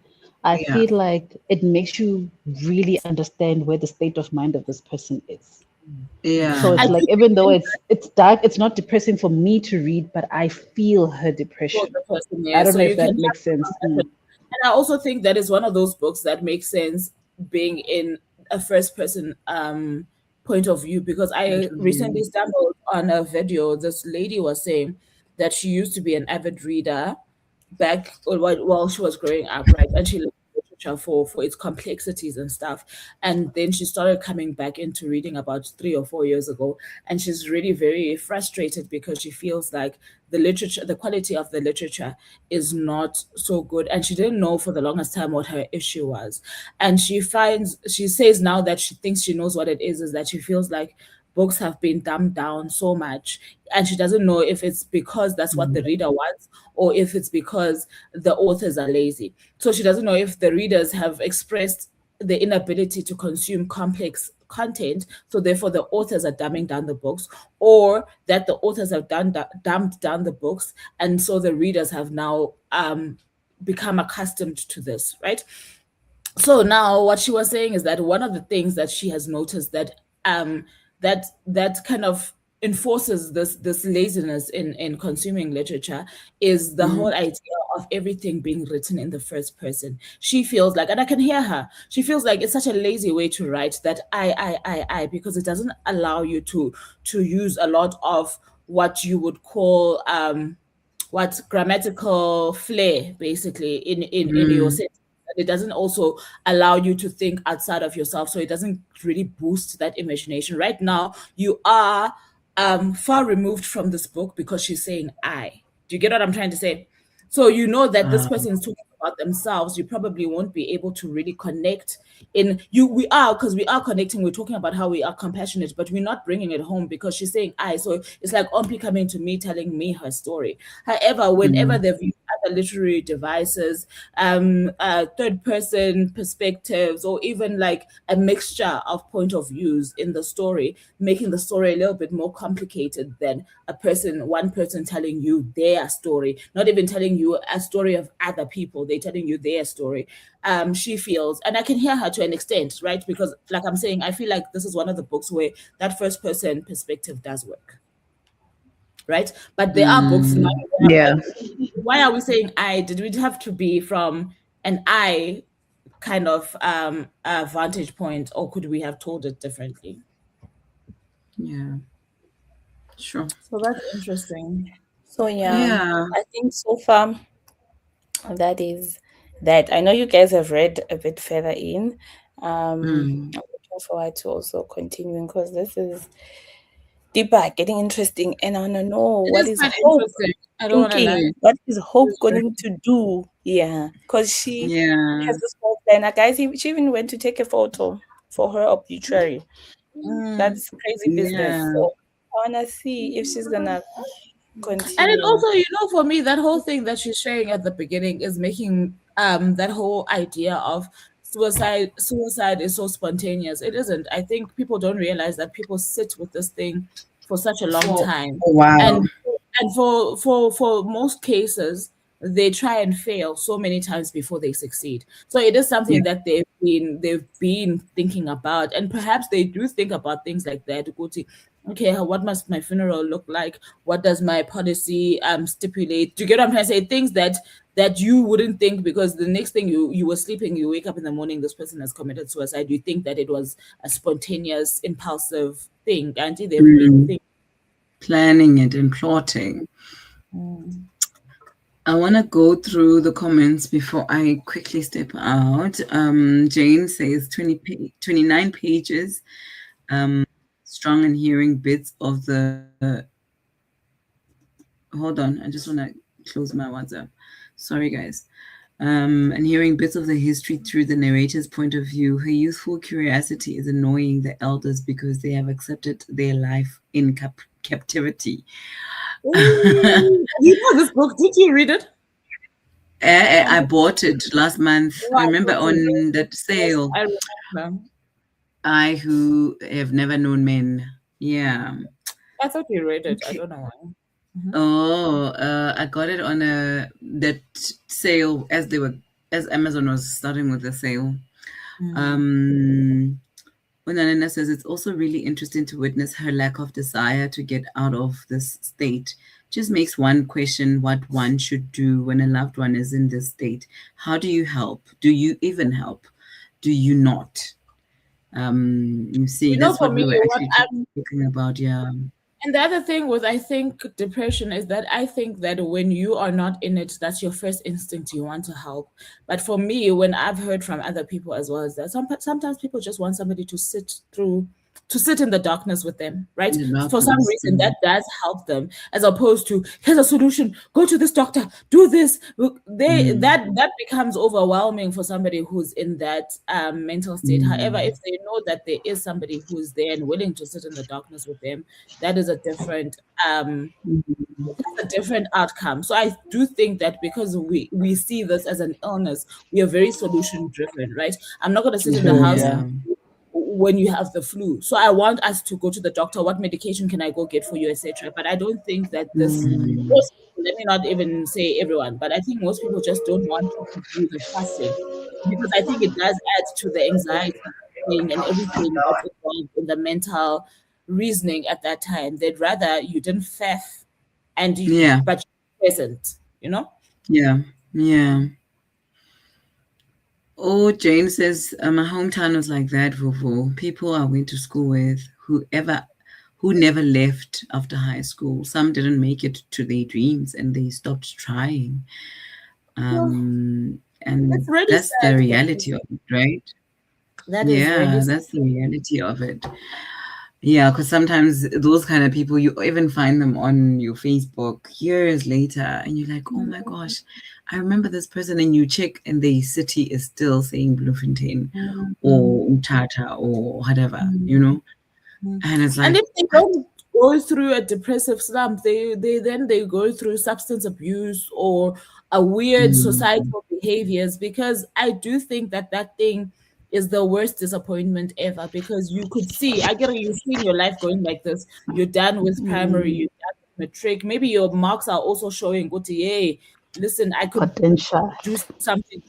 I yeah. feel like it makes you really understand where the state of mind of this person is. So Yeah. I it's do like even though think it's dark, it's not depressing for me to read, but I feel her for depression. the person, I yeah. don't So know you if can that have makes sense. compassion. And I also think that is one of those books that makes sense being in a first person point of view, because I recently Interview. stumbled on a video. This lady was saying that she used to be an avid reader back while she was growing up, right? And she loved literature for its complexities and stuff. And then she started coming back into reading about 3 or 4 years ago. And she's really very frustrated because she feels like the quality of the literature is not so good. And she didn't know for the longest time what her issue was. And she says now that she thinks she knows what it is that she feels like books have been dumbed down so much, and she doesn't know if it's because that's what the reader wants or if it's because the authors are lazy. So she doesn't know if the readers have expressed the inability to consume complex content, so therefore the authors are dumbing down the books, or that the authors have dumbed down the books, and so the readers have now become accustomed to this, right? So now what she was saying is that one of the things that she has noticed that kind of enforces this laziness in consuming literature is the whole idea of everything being written in the first person. She feels like, and I can hear her, she feels like it's such a lazy way to write, that I, because it doesn't allow you to use a lot of what you would call what grammatical flair, basically, in your Mm. sentence. It doesn't also allow you to think outside of yourself, so it doesn't really boost that imagination. Right now you are far removed from this book because she's saying I. Do you get what I'm trying to say? So you know that this Uh, person is talking about themselves. You probably won't be able to really connect in you. We are, because we are connecting. We're talking about how we are compassionate, but we're not bringing it home because she's saying I. So it's like Ompi coming to me, telling me her story. However, whenever mm. they've used other literary devices, third person perspectives, or even like a mixture of point of views in the story, making the story a little bit more complicated than one person telling you their story, not even telling you a story of other people, they're telling you their story. She feels, and I can hear her to an extent, right? Because, like I'm saying, I feel like this is one of the books where that first person perspective does work, right? But there are books now Mm. where I'm Yeah. like, why are we saying I? Did we have to be from an I kind of vantage point, or could we have told it differently? Yeah. Sure. So that's interesting. So yeah, Yeah. I think so far that is that. I know you guys have read a bit further in. Mm. I'm looking forward to also continuing because this is deeper, getting interesting, and I want to know It what is is quite Hope interesting. I don't want to thinking. lie. What is It Hope is very going to do? Yeah, because she Yeah. has this whole plan. Like, guys, she even went to take a photo for her obituary. Mm. That's crazy business. Yeah. So I wanna see if she's gonna And it continue. also, for me, that whole thing that she's sharing at the beginning is making that whole idea of suicide is so spontaneous. It isn't. I think people don't realize that people sit with this thing for such a long For time. a while. And for most cases, they try and fail so many times before they succeed. So it is Yeah. something that they've been thinking about, and perhaps they do think about things like that. Ukuthi, okay, what must my funeral look like? What does my policy stipulate? Do you get what I'm trying to say? Things that you wouldn't think, because the next thing you were sleeping, you wake up in the morning, this person has committed suicide. You think that it was a spontaneous, impulsive thing. Auntie, they've been Mm. thinking. Planning it and plotting. I want to go through the comments before I quickly step out. Jane says 29 pages, strong and hearing bits of the. Hold on, I just want to close my WhatsApp. Sorry, guys. And hearing bits of the history through the narrator's point of view, her youthful curiosity is annoying the elders because they have accepted their life in captivity. Ooh, you know this book? Did you read it? I bought it last month. I remember Wow, on that yes, sale. I remember. I who have never known men. Yeah. I thought you read it. I Okay. don't know why. Mhm. Oh, I got it on that sale as Amazon was starting with the sale. Unanena says it's also really interesting to witness her lack of desire to get out of this state. Just makes one question what one should do when a loved one is in this state. How do you help? Do you even help? Do you not? You see, You know, that's for what we me, were what actually talking about. Yeah. and the other thing with I think depression is that I think that when you are not in it, that's your first instinct. You want to help. But for me, when I've heard from other people as well, is that sometimes people just want somebody to sit in the darkness with them, right? The For some darkness. reason, that does help them, as opposed to here's a solution, go to this doctor, do this. Look, that becomes overwhelming for somebody who's in that mental state. However, if they know that there is somebody who's there and willing to sit in the darkness with them, that is a different outcome. So I do think that because we see this as an illness, we are very solution driven, right? I'm not going to sit in the True, house yeah. Yeah. when you have the flu. So I want us to go to the doctor. What medication can I go get for you, etc. But I don't think that this. Most people, let me not even say everyone, but I think most people just don't want you to do the fasting because I think it does add to the anxiety thing and everything that's involved in the mental reasoning at that time. They'd rather you didn't fast Yeah. but you're present, you know? Yeah. Yeah. Oh, Jane says, my hometown was like that, Vuvu. People I went to school with, who never left after high school. Some didn't make it to their dreams and they stopped trying. It's And really that's the sad. reality of it, right? That is really Yeah, sad. that's the reality of it. Yeah, because sometimes those kind of people, you even find them on your Facebook years later, and you're like, oh my gosh, I remember this person, and you check, and the city is still saying Bloemfontein or Umtata or whatever, And it's And like, if they don't go through a depressive slump, they go through substance abuse or a weird mm, societal behaviors because I do think that that thing is the worst disappointment ever because you could see, I get it, you've seen your life going like this. You're done with primary, you're done with matric. Maybe your marks are also showing, go to, hey, listen, I could Potential. do something.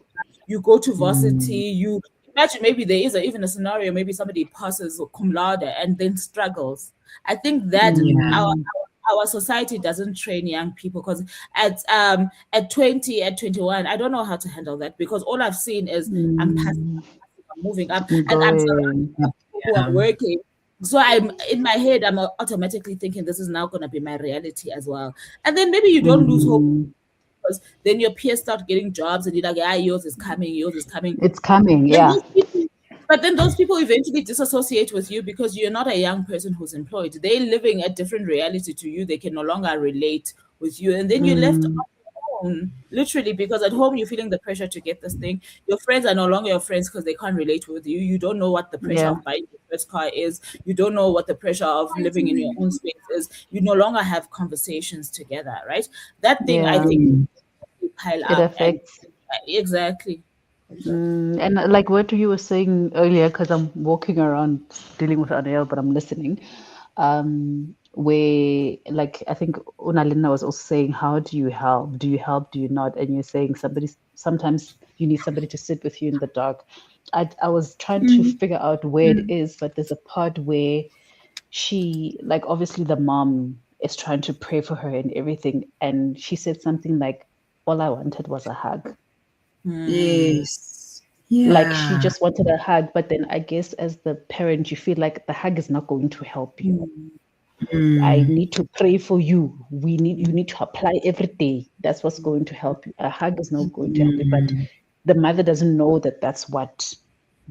You go to varsity, mm, you imagine maybe there is even a scenario, maybe somebody passes cum laude and then struggles. I think that yeah, our society doesn't train young people because at 20, at 21, I don't know how to handle that because all I've seen is I'm passing, I'm moving up, and I'm surrounded Going. by people who are yeah, working. So I'm in my head, I'm automatically thinking this is now gonna be my reality as well. And then maybe you don't lose hope Mhm. because then your peers start getting jobs and you're like, yeah, yours is coming, yours is coming. It's coming, Then yeah. those people, but then those people eventually disassociate with you because you're not a young person who's employed. They're living a different reality to you. They can no longer relate with you. And then you're left on your own, literally, because at home you're feeling the pressure to get this thing. Your friends are no longer your friends because they can't relate with you. You don't know what the pressure Yeah, of buying your first car is. You don't know what the pressure of living in your own space is. You no longer have conversations together, right? That thing I yeah. think mm, pile It up and affects. exactly. And like what you were saying earlier, because I'm walking around dealing with Ariel, but I'm listening. Where like I think Unalina was also saying, how do you help? Do you help? Do you not? And you're saying sometimes you need somebody to sit with you in the dark. I was trying to figure out where it is, but there's a part where she like obviously the mom is trying to pray for her and everything, and she said something like, all I wanted was a hug. yes, Like she yeah, just wanted a hug, but then I guess as the parent you feel like the hug is not going to help you. I mm, need to pray for you. You need to apply every day. That's what's going to help you. A hug is not going to help you, but mm, the mother doesn't know that that's what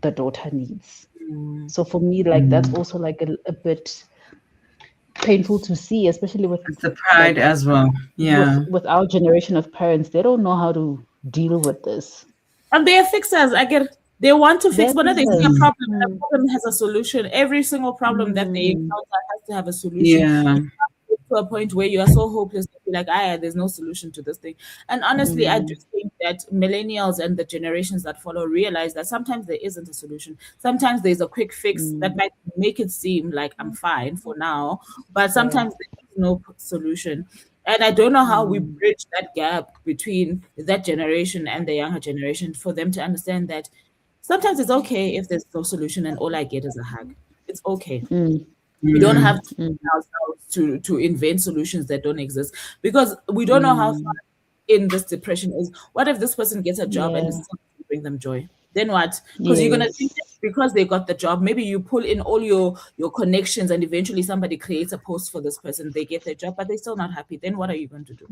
the daughter needs. So for me, like that's mm. also like a bit painful to see, especially with It's the pride like as well. Yeah, with our generation of parents. They don't know how to deal with this? And they are fixers. I get they want to fix, That but they see a is problem, and a problem has a solution. Every single problem that they mm, encounter has to have a solution. Yeah. You can't get to a point where you are so hopeless that you're like, there's no solution to this thing. And honestly, I do mm, think that millennials and the generations that follow realize that sometimes there isn't a solution. Sometimes there's a quick fix that mm, might make it seem like I'm fine for now, but yeah, sometimes there is no solution. And I don't know how we mm, bridge that gap between that generation and the younger generation for them to understand that sometimes it's okay if there's no solution and all I get is a hug. It's okay. mm, We don't Mm. have to ourselves to invent solutions that don't exist because we don't know how far mm, in this depression is. What if this person gets a job and it yeah, still doesn't bring them joy? Then what? Because you're gonna think yes. that because they got the job, maybe you pull in all your connections and eventually somebody creates a post for this person, they get their job, but they're still not happy. Then what are you going to do?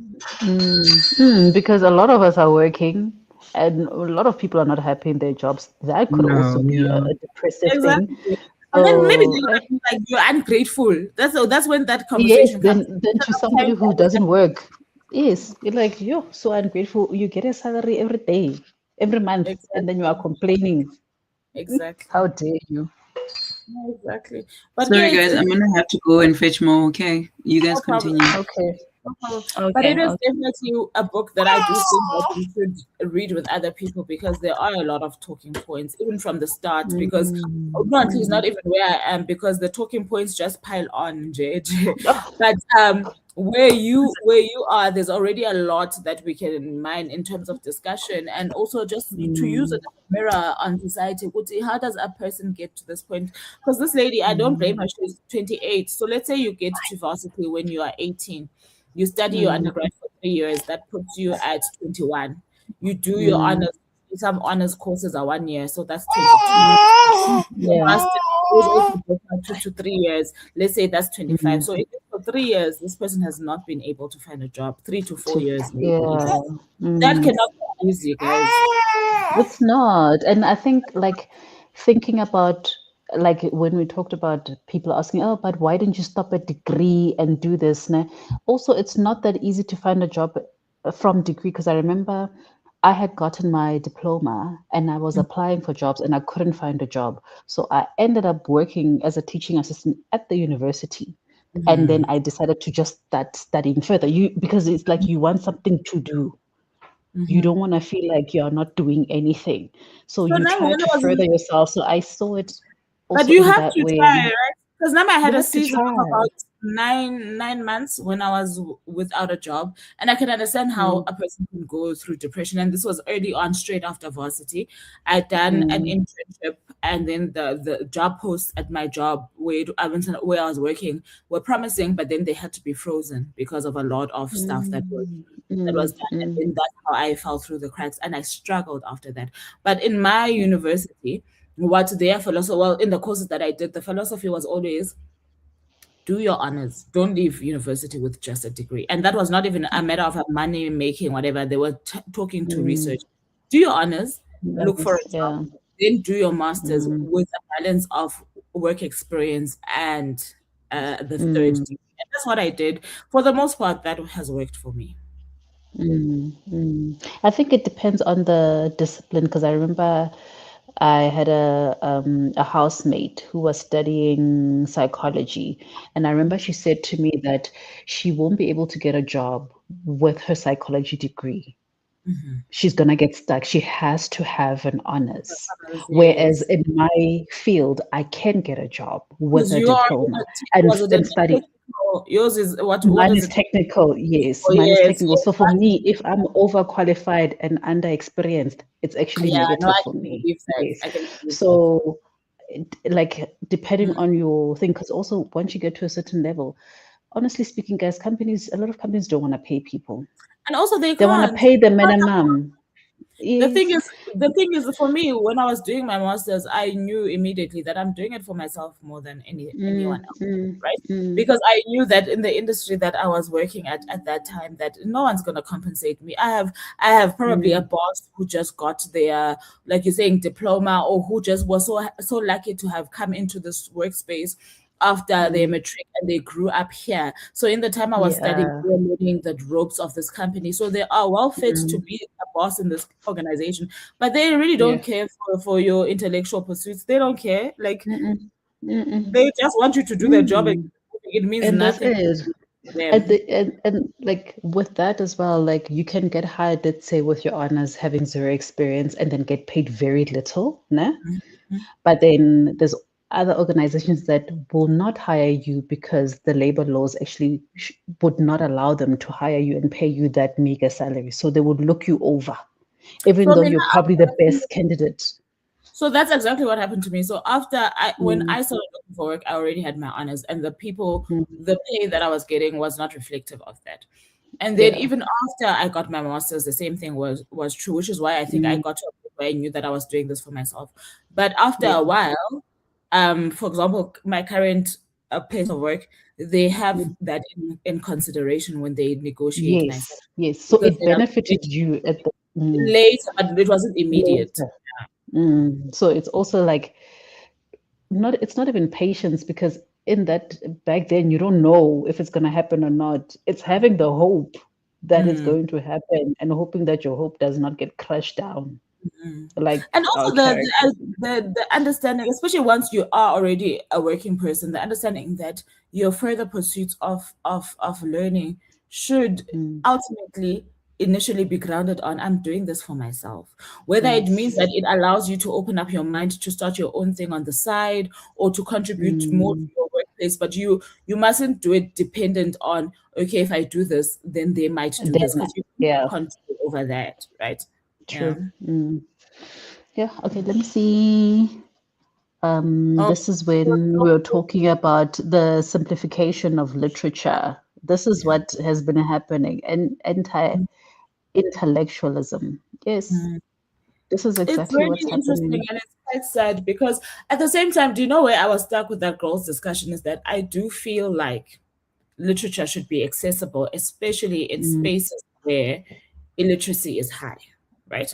Because a lot of us are working and a lot of people are not happy in their jobs. That could also No, be yeah. a depressive thing. Exactly. And then maybe So, they're like you're ungrateful. That's when that yes, conversation comes. then to somebody Sometimes who doesn't work, yes, you're like, you're so ungrateful. You get a salary every day, every month, and then you are exactly, complaining. exactly, How dare you? exactly. But yeah, Sorry, guys. I'm gonna have to go and fetch more. Okay, you guys no problem. continue. Okay, No problem. But it okay, is okay. definitely a book that I do think that you should read with other people because there are a lot of talking points, even from the start. Because Mm, currently is not mm. even where I am because the talking points just pile on, JJ. Oh, But where you are, there's already a lot that we can mine in terms of discussion and also just to use it mm, as a mirror on society. How does a person get to this point? Because this lady, I don't blame mm, her. She's 28. So let's say you get to varsity when you are 18. You study your mm, undergrad for 3 years. That puts you at 21. You do your mm. honors. Some honors courses are 1 year, so that's 22. Your Yeah. master goes also for 2 to 3 years. Let's say that's 25. Mm. So if for 3 years, this person has not been able to find a job, 3 to 4 years maybe. Yeah. That Mm. cannot be easy, guys. It's not. And I think like thinking about like when we talked about people asking, oh, but why didn't you stop at degree and do this? Ne? Also, it's not that easy to find a job from degree because I remember I had gotten my diploma and I was applying for jobs and I couldn't find a job. So I ended up working as a teaching assistant at the university. And then Mhm. I decided to just start studying further. You because it's like you want something to do. You Mhm. don't want to feel like you're not doing anything. So So you now try when I to was further yourself. So I saw it But also you in have that to way. try, right? Because now I You had a have to season of try. about nine months when I was without a job, and I can understand how Mm, a person can go through depression. And this was early on, straight after varsity. I'd done an mm, internship, and then the job posts at my job where I was working were promising, but then they had to be frozen because of a lot of stuff mm, that was mm, done. And mm, then that's how I fell through the cracks and I struggled after that. But in my university, what their philosophy, well, in the courses that I did, the philosophy was always do your honors. Don't leave university with just a degree. And that was not even a matter of a money making, whatever. They were talking to mm. research. Do your honors, look for a Yes, job, yeah. then do your masters Mm, with a balance of work experience and the third mm, degree. And that's what I did. For the most part, that has worked for me. I think it depends on the discipline because I remember I had a housemate who was studying psychology, and I remember she said to me that she won't be able to get a job with her psychology degree. Mhm. She's gonna get stuck. She has to have an honors. Whereas Yes. in my field, I can get a job with Because a you are diploma and was it and an study. technical? Yours is what Mine is is it? technical, yes. Oh Mine is yes, technical. yes. So for me, if I'm overqualified and underexperienced, it's actually Yeah, no, negative I for can me. believe that. Yes. I can believe that. So, like, depending Mhm. on your thing, because also once you get to a certain level, honestly speaking, guys, a lot of companies don't want to pay people. And also they They want to can't. pay the minimum. The thing Yes. is, the thing is, for me, when I was doing my masters, I knew immediately that I'm doing it for myself more than anyone Mm, else, mm, right? mm, Because I knew that in the industry that I was working at that time, that no one's gonna compensate me. I have probably a mm, boss who just got their, like you're saying, diploma, or who just was so lucky to have come into this workspace after their matric and they grew up here. So in the time I was studying, Yeah. we were learning the ropes of this company. So they are well fit to Mm. be a boss in this organization, but they really don't Yeah. care for your intellectual pursuits. They don't care. Like Mm-mm. Mm-mm. they just want you to do their job. Mm. It means And that's nothing it. to them. And like with that as well, like you can get hired, let's say, with your honors having zero experience and then get paid very little, né? Mhm. But then there's other organizations that will not hire you because the labor laws actually would not allow them to hire you and pay you that meager salary. So they would look you over, even So though Mina, you're probably the best candidate. so that's exactly what happened to me. So when Mm, I started looking for work, I already had my honors, and mm, the pay that I was getting was not reflective of that. And then yeah. even after I got my master's, the same thing was true, which is why I think I Mm, got to a point where I knew that I was doing this for myself. But after yeah. a while, for example, my current place of work, they have Mm, that in consideration when they negotiate my salary yes. Yes. So because it they are benefited you at the later, but it wasn't immediate. later. So it's also like it's not even patience because in that back then you don't know if it's going to happen or not. It's having the hope that it's Mm. going to happen and hoping that your hope does not get crushed down. Mm. Like And also our character. the understanding, especially once you are already a working person, the understanding that your further pursuits of learning should Mm, ultimately initially be grounded on I'm doing this for myself. Whether it means that yes. it allows you to open up your mind to start your own thing on the side or to contribute more to Mm, your workplace, but you mustn't do it dependent on okay, if I do this, then they might do this then because you yeah, can't control over that, right? Yeah. true. Yeah, okay, let me see. Oh, This is when we were talking about the simplification of literature. This is yeah. what has been happening, and anti-intellectualism. Yes, Mm. this is It's exactly what's really interesting happening. and it's quite sad because at the same time, do you know where I was stuck with that girl's discussion is that I do feel like literature should be accessible, especially in Mm, spaces where illiteracy is high, right?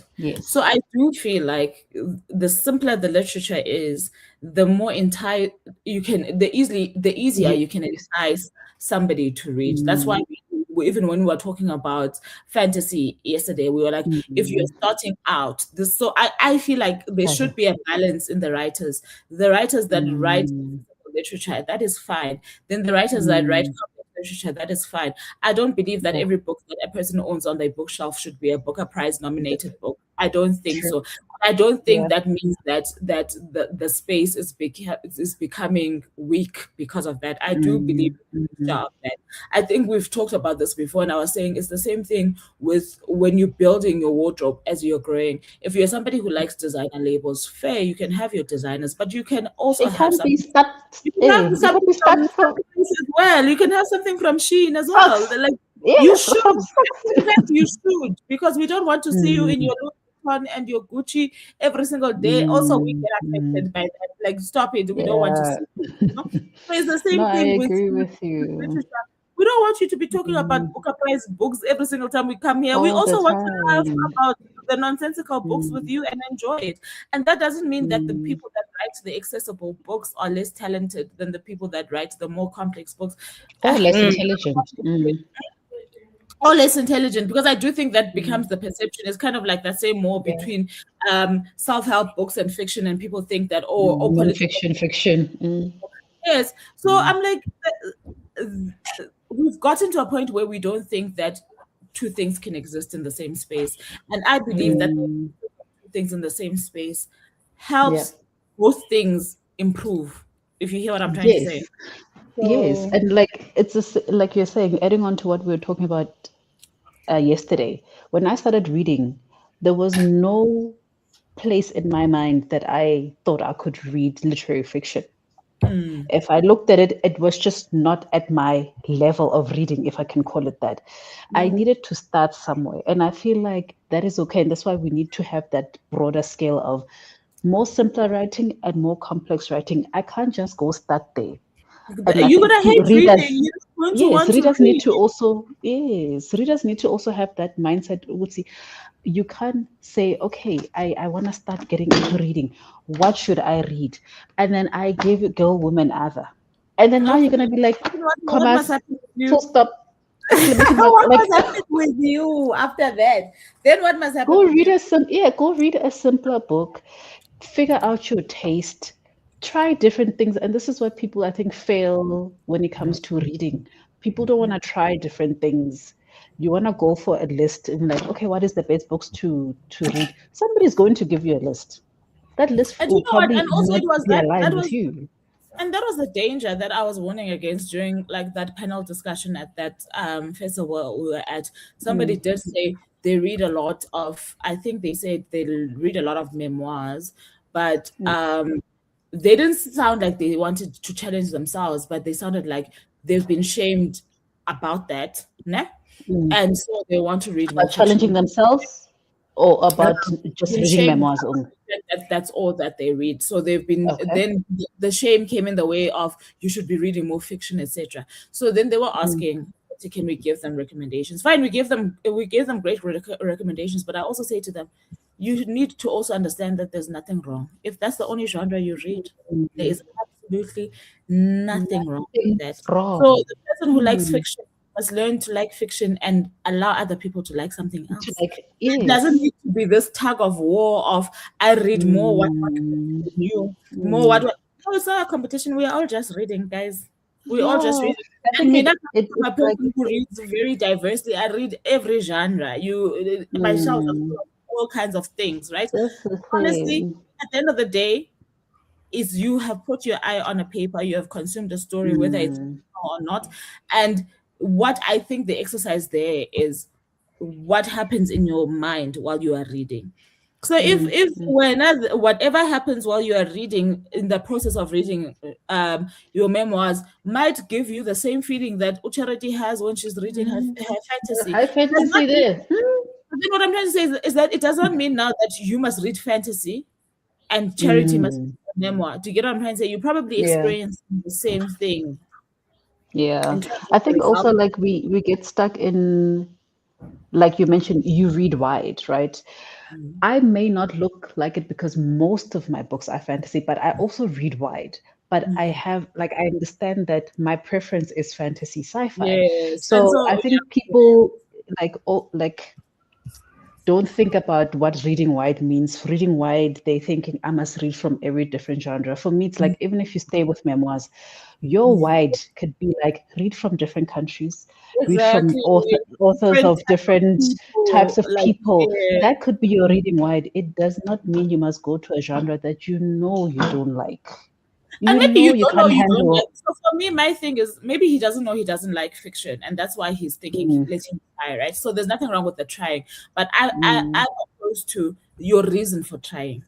So yes. I do feel like the simpler the literature is, the more entire you can, the easier Yes. you can entice somebody to read. That's why Mm, even when we were talking about fantasy yesterday, we were like, if you're mm, starting out, this. So I feel like there should correct. be a balance in the writers that write Mm, literature, that is fine. Then the writers that write mm, complex literature, that is fine. I don't believe that yeah, every book that a person owns on their bookshelf should be a Booker Prize nominated book. I don't think true. so. I don't think Yeah. that means that the space is becoming weak because of that. I do believe Mm, mm, of that. I think we've talked about this before, and I was saying it's the same thing with when you're building your wardrobe as you're growing. If you're somebody who likes designer labels, fair, you can have your designers, but you can also it have can't be something. stuck. You can have You can't something be from stuck from Marketplace as well. You can have something from Shein as well. socks. Like you Yes, should. from In fact, socks. you should because we don't want to see you in Mm, your Louis Vuitton and your Gucci every single day. Also, we mm, get mm, affected by that. Like, stop it. We don't want to yeah. see. So it's the No, same I thing agree with with you. literature. We don't want you to be talking about Mm, Booker Prize books every single time we come here. We all the also want to laugh time. about the nonsensical books with Mm, you and enjoy it. And that doesn't mean that the mm. people that write the accessible books are less talented than the people that write the more complex books. Or less Mm. intelligent. Mm, Or less intelligent, because I do think that mm, becomes the perception. It's kind of like that same more yeah. between self-help books and fiction, and people think that or political. Non-fiction, fiction. Yes. So Mm, I'm like, we've gotten to a point where we don't think that two things can exist in the same space. And I believe that mm, two things in the same space yeah. helps both things improve, if you hear what I'm trying to say. Yes. Yes. So, And like it's just like you're saying, adding on to what we were talking about yesterday, when I started reading, there was no place in my mind that I thought I could read literary fiction. mm, If I looked at it, it was just not at my level of reading, if I can call it that. I yeah. needed to start somewhere. And I feel like that is okay. And that's why we need to have that broader scale of more simpler writing and more complex writing. I can't just go start there. And I You're think gonna hate reading. readers, You're just going to yes, want to readers need read. to also, yes, readers need to also have that mindset. Would see, you can't say, okay, I want to start getting into reading. What should I read? And then I give you girl, woman, other. And then now Okay. you're gonna be like, What must commas, happen with full you? stop, exclamation mark. What Like, must happen with you after that? Then what must happen go with read you? go read a simpler book, figure out your taste, try different things. And this is what people I think fail when it comes to reading. People don't want to try different things. You want to go for a list and like, okay, what is the best books to read? Somebody's going to give you a list. That list And you will know what? probably And also, not it was be that aligned with was you. and that was the danger that I was warning against during like that panel discussion at that festival we were at. Somebody Mm, did say they read a lot of. I think they said they read a lot of memoirs, but mm, they didn't sound like they wanted to challenge themselves, but they sounded like they've been shamed about that, ne? mm. And so they want to read more About challenging fiction. themselves or No, about just been reading shamed memoirs only. that's all that they read. So they've been Okay. then the shame came in the way of you should be reading more fiction, etc. So then they were Mm, asking, can we give them recommendations? Fine, we gave them great recommendations, but I also say to them, you need to also understand that there's nothing wrong. If that's the only genre you read, there mm. is absolutely nothing wrong with Nothing that. So wrong. the person who likes Mm. fiction must learn to like fiction and allow other people to like something To else. like, It doesn't yes. need to be this tug of war of I read more what Mm, than you, more mm. no, it's not a competition. We are all just reading, guys. We all just Yeah, read. I And think me, not I'm it's a like, person who reads very diversely. I read every genre. My shelves are full mm, of all kinds of things, right? that's the Honestly, thing. at the end of the day, is you have put your eye on a paper, you have consumed a story, whether it's Mm, or not. And what I think the exercise there is what happens in your mind while you are reading. So mm, if mm, when whatever happens while you are reading in the process of reading your memoirs might give you the same feeling that Charity has when she's reading mm. her fantasy. High Does not fantasy mean, there. but then what I'm trying to say is that it does not mean now that you must read fantasy and Charity must Mm, read a memoir. Do you get what I'm trying to say? You probably yeah. experience the same thing Yeah. in terms of I the think result. also like we get stuck in, like you mentioned, you read wide, right? I may not look like it because most of my books are fantasy, but I also read wide. But I have, like, I understand that my preference is fantasy sci-fi. Yes. And So I so think people like, oh, like, don't think about what reading wide means. Reading wide, they're thinking I must read from every different genre. For me, it's yeah. like even if you stay with memoirs, your wide could be like read from different countries, read from Exactly. authors Different of type of different types people, of like people. yeah. That could be your reading wide. It does not mean you must go to a genre that you know you don't like. And You maybe know you you don't know can't you don't like. handle. So for me, my thing is maybe he doesn't know he doesn't like fiction, and that's why he's thinking Mm, let him try, right? So there's nothing wrong with the trying, but mm, I'm opposed to your reason for trying.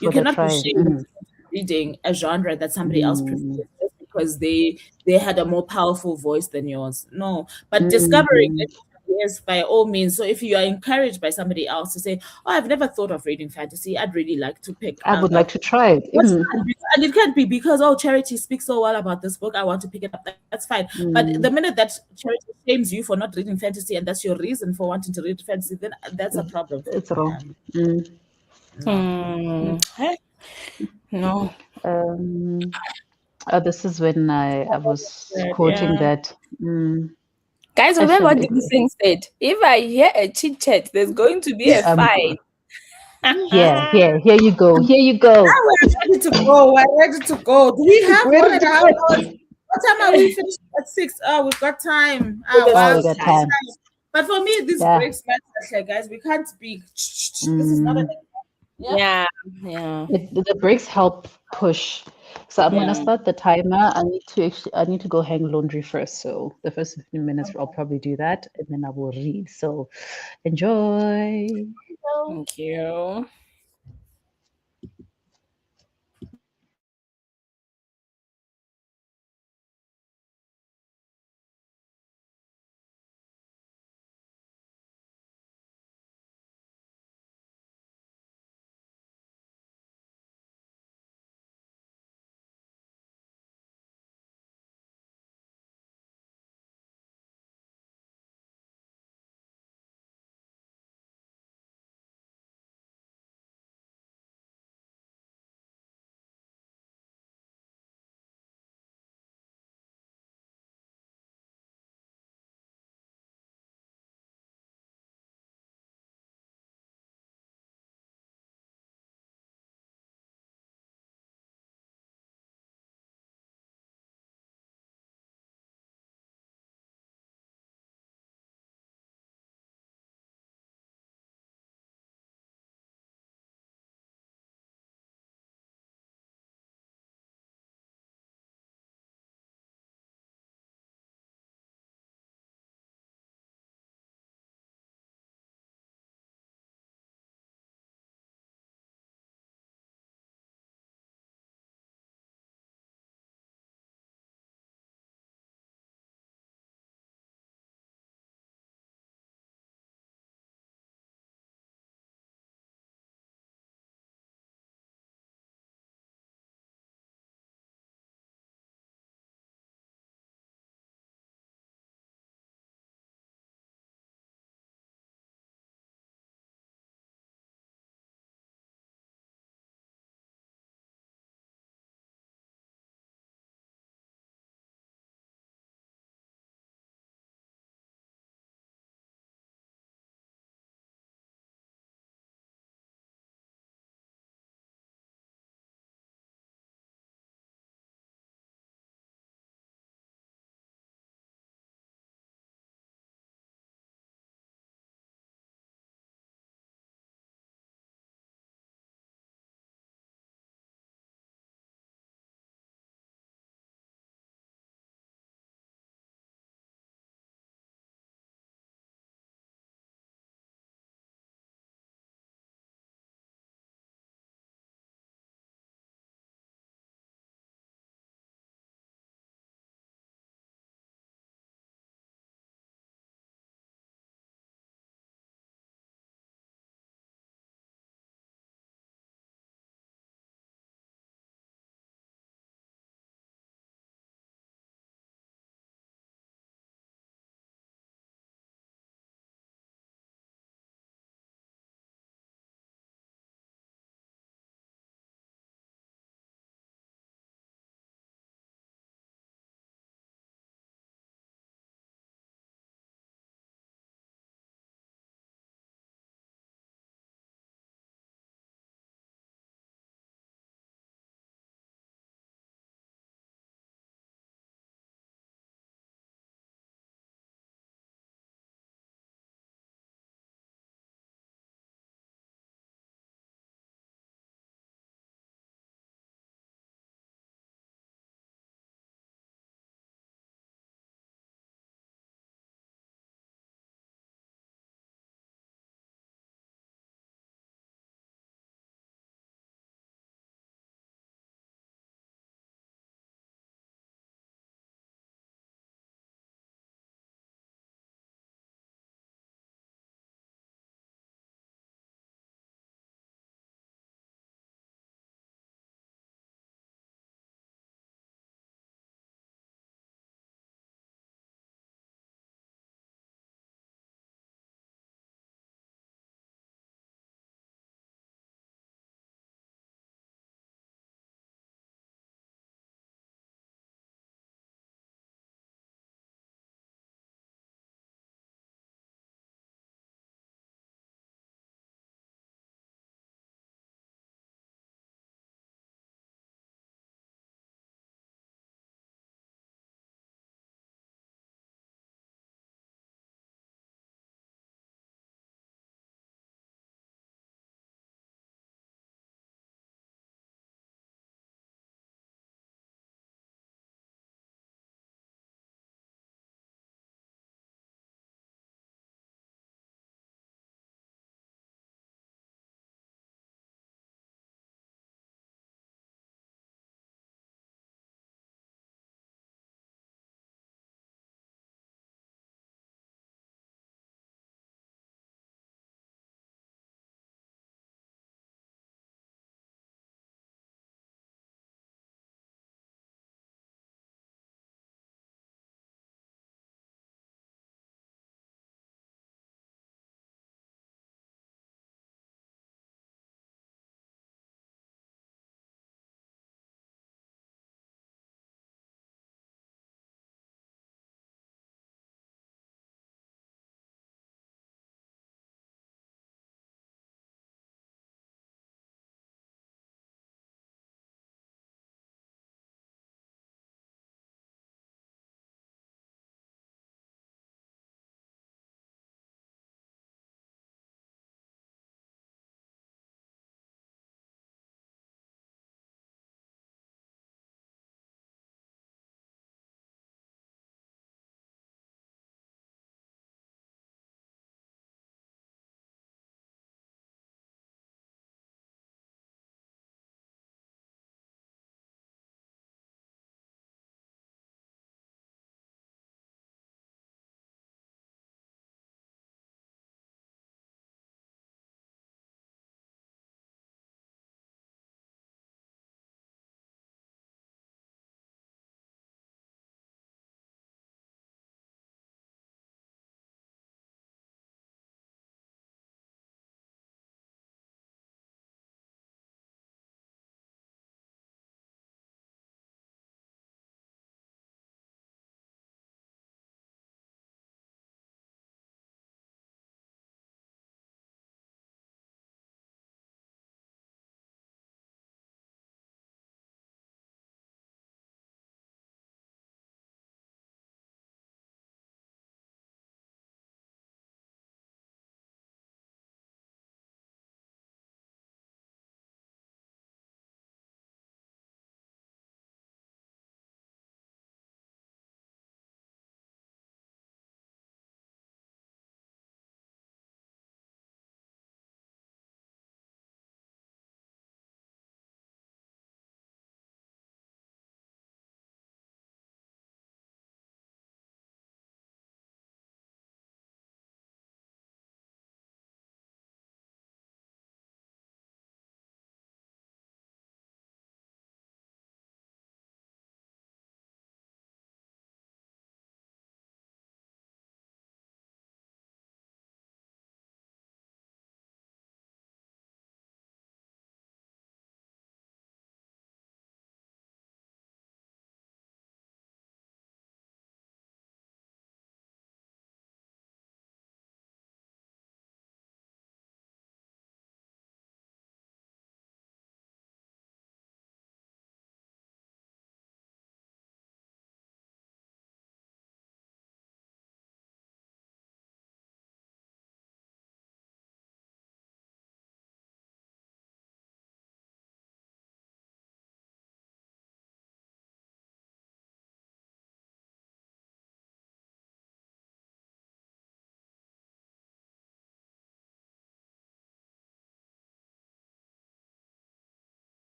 You for the cannot be trying. shamed reading a genre that somebody else prefers Mm, just because they had a more powerful voice than yours. No, but discovering mm. it, yes, by all means. So if you are encouraged by somebody else to say, "Oh, I've never thought of reading fantasy. I'd really like to pick I would a like to try it. that's Mm, fine. And it can't be because oh Charity speaks so well about this book. I want to pick it up. That's fine. But the mm. minute that Charity shames you for not reading fantasy and that's your reason for wanting to read fantasy, then that's a problem for It's me. wrong. Mm. No. No. Um, this is when I was But quoting yeah. that. Guys, I remember said what it. the thing said. If I hear a chit chat, there's going to be a Um, fight. here you go. Here you go. Now we're ready to go. We're ready to go. Do we have Where one did and a you half go? hours? What time are we finished at 6? Oh, we've got time. There's Oh, Wow. we still got time. time. But for me, these Yeah. breaks matter, guys. We can't be. This is not an. Mm. Yeah. Yeah, yeah, The breaks help push. So I'm gonna yeah. start the timer. I need to go hang laundry first. So the first 15 minutes I'll probably do that and then I will read. So enjoy. Thank you.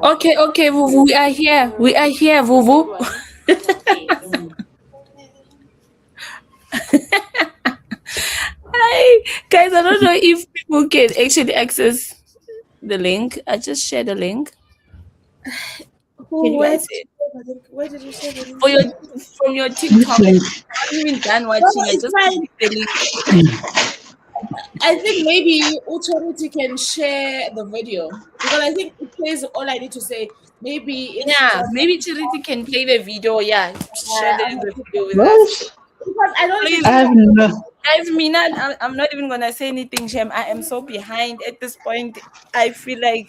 Okay, Vuvu, we are here. We are here, Vuvu. Hi, guys. I don't know if people can actually access the link. I just shared the link. Can you guys see it? Where did you share the link? For your from your TikTok? Link. I haven't even done No, watching. I it's just fine. clicked the link. I think maybe Ucharity can share the video because I think it says all I need to say. Maybe it's Yeah, just maybe Charity can play the video. Yeah, share on the the video with us. What? because I don't Please, even I think have no. guys, Mina, I'm not even gonna say anything, Shem. I am so behind at this point. I feel like,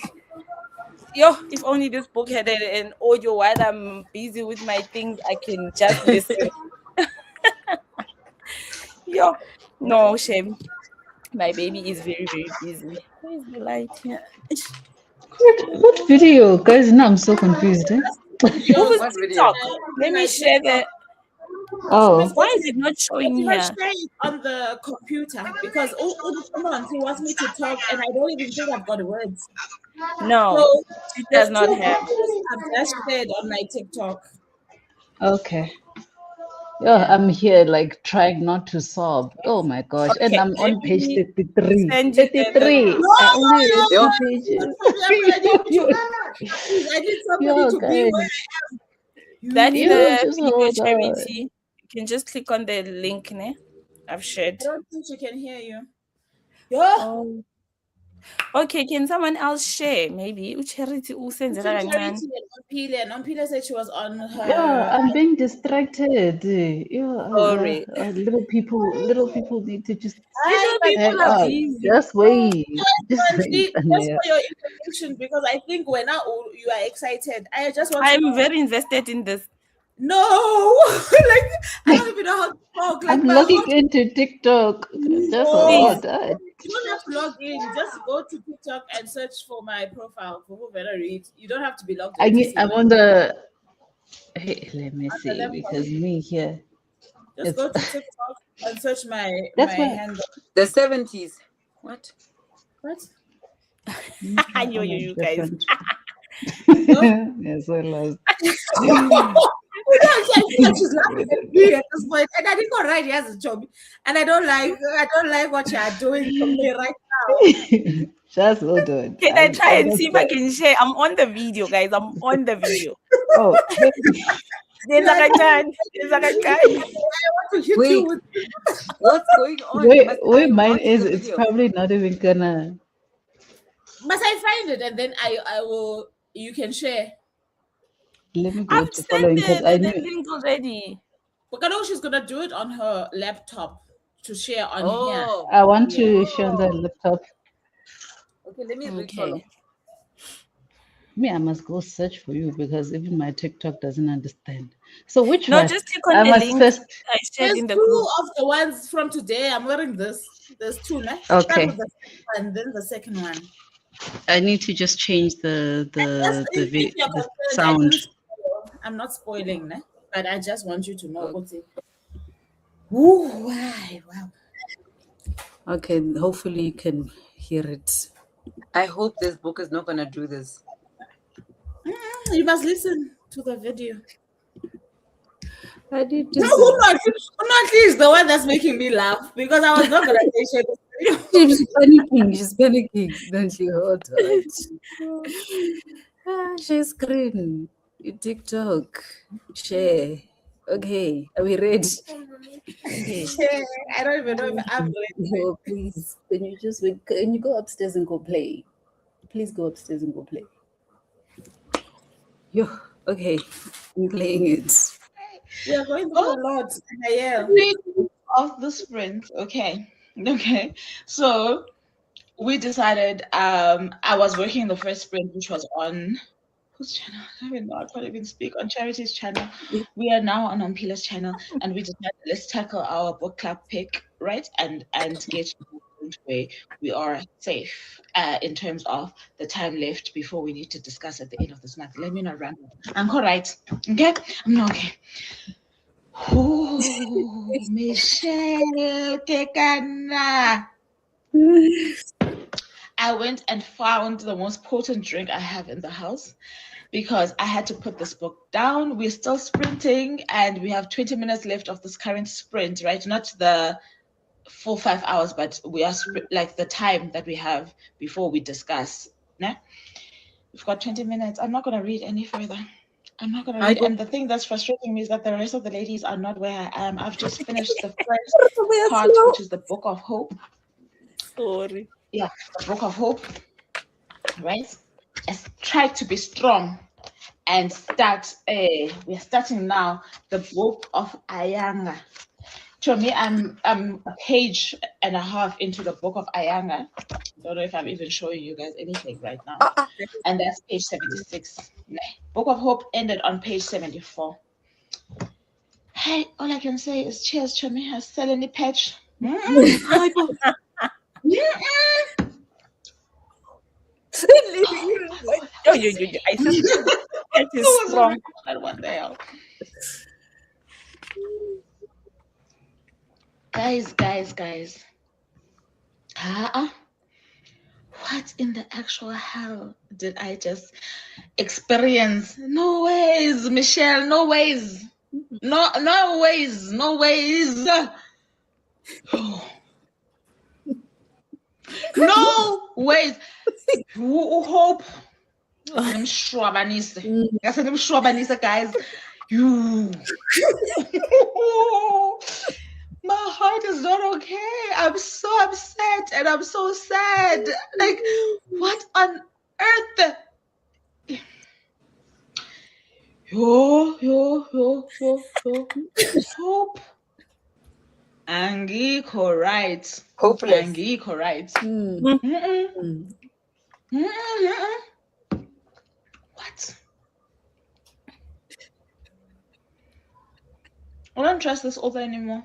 yo, if only this book had an audio while I'm busy with my things, I can just listen. Yo, no, Shem. My baby is very, very busy. Where's the light here? What video? Guys, now I'm so confused. Eh? video. Vuvu's What video? TikTok. Let me My share TikTok. the. Oh, Why is it not But showing you must here? share it on the computer because he wants me to talk and I don't even think I've got words. No, So it does there's not two have. videos I've just shared on my TikTok. okay. Yeah, Yeah. I'm here like trying not to sob. Oh my gosh. And Okay, I'm let on page me 33. send you the 33. No, I only read Yo, two no, pages. I need to, please, I need somebody Yo, to be where guys. that's you. You the just video hold on. charity. You can just click on the link ne? I've shared. I don't think she can hear you. Yo, Oh, okay. Can someone else share? Maybe Charity usenzela between kancane. Charity and Omphile, and Omphile said she was on Yeah, her. I'm being distracted. Yeah, Sorry, little people need to just Hi, little but hang people are out. busy. Just wait. Just wait. honestly, just for your information, because I think when now you are excited, I just want to I'm know. very invested in this. No, like I don't even know how to talk. Like I'm my logging heart. into TikTok. Just No, Please, hold on. you don't have to log in. Just go to TikTok and search for my profile for who better read. You don't have to be logged in to see I'm my on the. Hey, let me on the see laptop. because me here. Just It's go to TikTok and search my that's why handle. the 70s. What? What? I'm yo, on a you guys. different. Yo. Yes, I lost. You know, I feel like she's laughing at me at this point, and I didn't go right. He has a job, and I don't like what you are doing for me right now. Just hold on. Can I I'm try and see almost if I there. can share? I'm on the video, guys. I'm on the video. Oh, You are not. Yenza kancane. I want to hit you Wait, with. what's going on? Must where I mine watch is, the it's video? probably not even gonna. Must I find it and then I will. You can share. Let me go I've to sent following because I the knew. link already. But I know she's gonna do it on her laptop to share on here. Oh, I want Yeah. to share on the laptop. okay. Let me read follow. Okay. Me, I must go search for you because even my TikTok doesn't understand. So which No, one? just click on I the must link first. I shared There's in the two group. of the ones from today. I'm wearing this. There's two, ne? Start Okay, with the first one, then the second one. I need to just change Just if you're the concerned, I sound. didn't spoil. I'm not spoiling, ne? But I just want you to know. Okay. Ooh, why? Wow. Okay, hopefully you can hear it. I hope this book is not gonna do this. You must listen to the video. I did No, Unatli is the one that's making me laugh because I was not gonna say shit. She's panicking. She's panicking. Then she hold on. Share screen. TikTok. Share. Okay. Are we ready? Okay. I don't even know if I'm ready. So please, can you go upstairs and go play? Please go upstairs and go play. Yo, okay. I'm playing it. We are going through a lot. Yeah. Of the sprint, okay. So we decided I was working the first sprint, which was on whose channel? I don't even know. I can't even speak on Charity's channel. We are now on Omphile's channel, and we decided let's tackle our book club pick, right? And get to the point where we are safe in terms of the time left before we need to discuss at the end of this month. Let me not run. I'm all right. Okay? I'm not okay. Oh, Michelle Tekana. I went and found the most potent drink I have in the house because I had to put this book down. We're still sprinting and we have 20 minutes left of this current sprint, right? Not the full 5 hours, but we are like the time that we have before we discuss. Nah? We've got 20 minutes. I'm not going to read any further. I'm not going to read. And the thing that's frustrating me is that the rest of the ladies are not where I am. I've just finished the first part, which is the Book of Hope. Sorry. Yeah, the Book of Hope. Right? Let's try to be strong and start. We're starting now the Book of Ayanga. To me, I'm a page and a half into the Book of Ayanga. Don't know if I'm even showing you guys anything right now. And that's page 76. Book of Hope ended on page 74. Hey, all I can say is cheers to me. I sell any patch. I said that is strong. What the hell? Guys. What in the actual hell did I just experience? No ways, Michelle. No ways. No ways. No ways. Oh. No ways. Hope. I'm sure, guys. You. My heart is not okay. I'm so upset and I'm so sad. Like, what on earth? Yo. Hope. Angiko right. Hopeless. Angiko right. What? I don't trust this author anymore.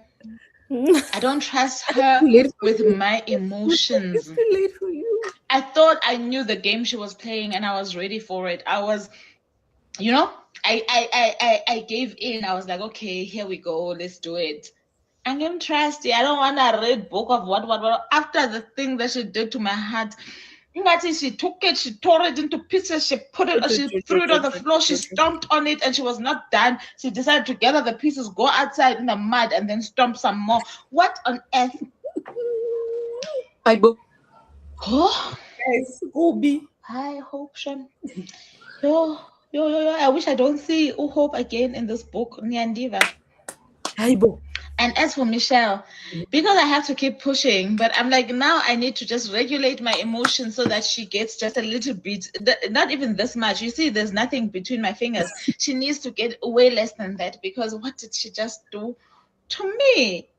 I don't trust her with my emotions. It's too late for you. I thought I knew the game she was playing and I was ready for it. I was, I gave in. I was like, okay, here we go. Let's do it. I'm trusty. I don't want to read book of what. After the thing that she did to my heart, she took it, she tore it into pieces, she put it, she threw it on the floor, she stomped on it, and she was not done. She decided to gather the pieces, go outside in the mud, and then stomp some more. What on earth? Oh, Yes, Obi. I hope, Sean. Yo. I wish I don't see Hope again in this book, Nyandiva. And as for Michelle, because I have to keep pushing, but I'm like, now I need to just regulate my emotions so that she gets just a little bit, not even this much. You see, there's nothing between my fingers. She needs to get way less than that, because what did she just do to me?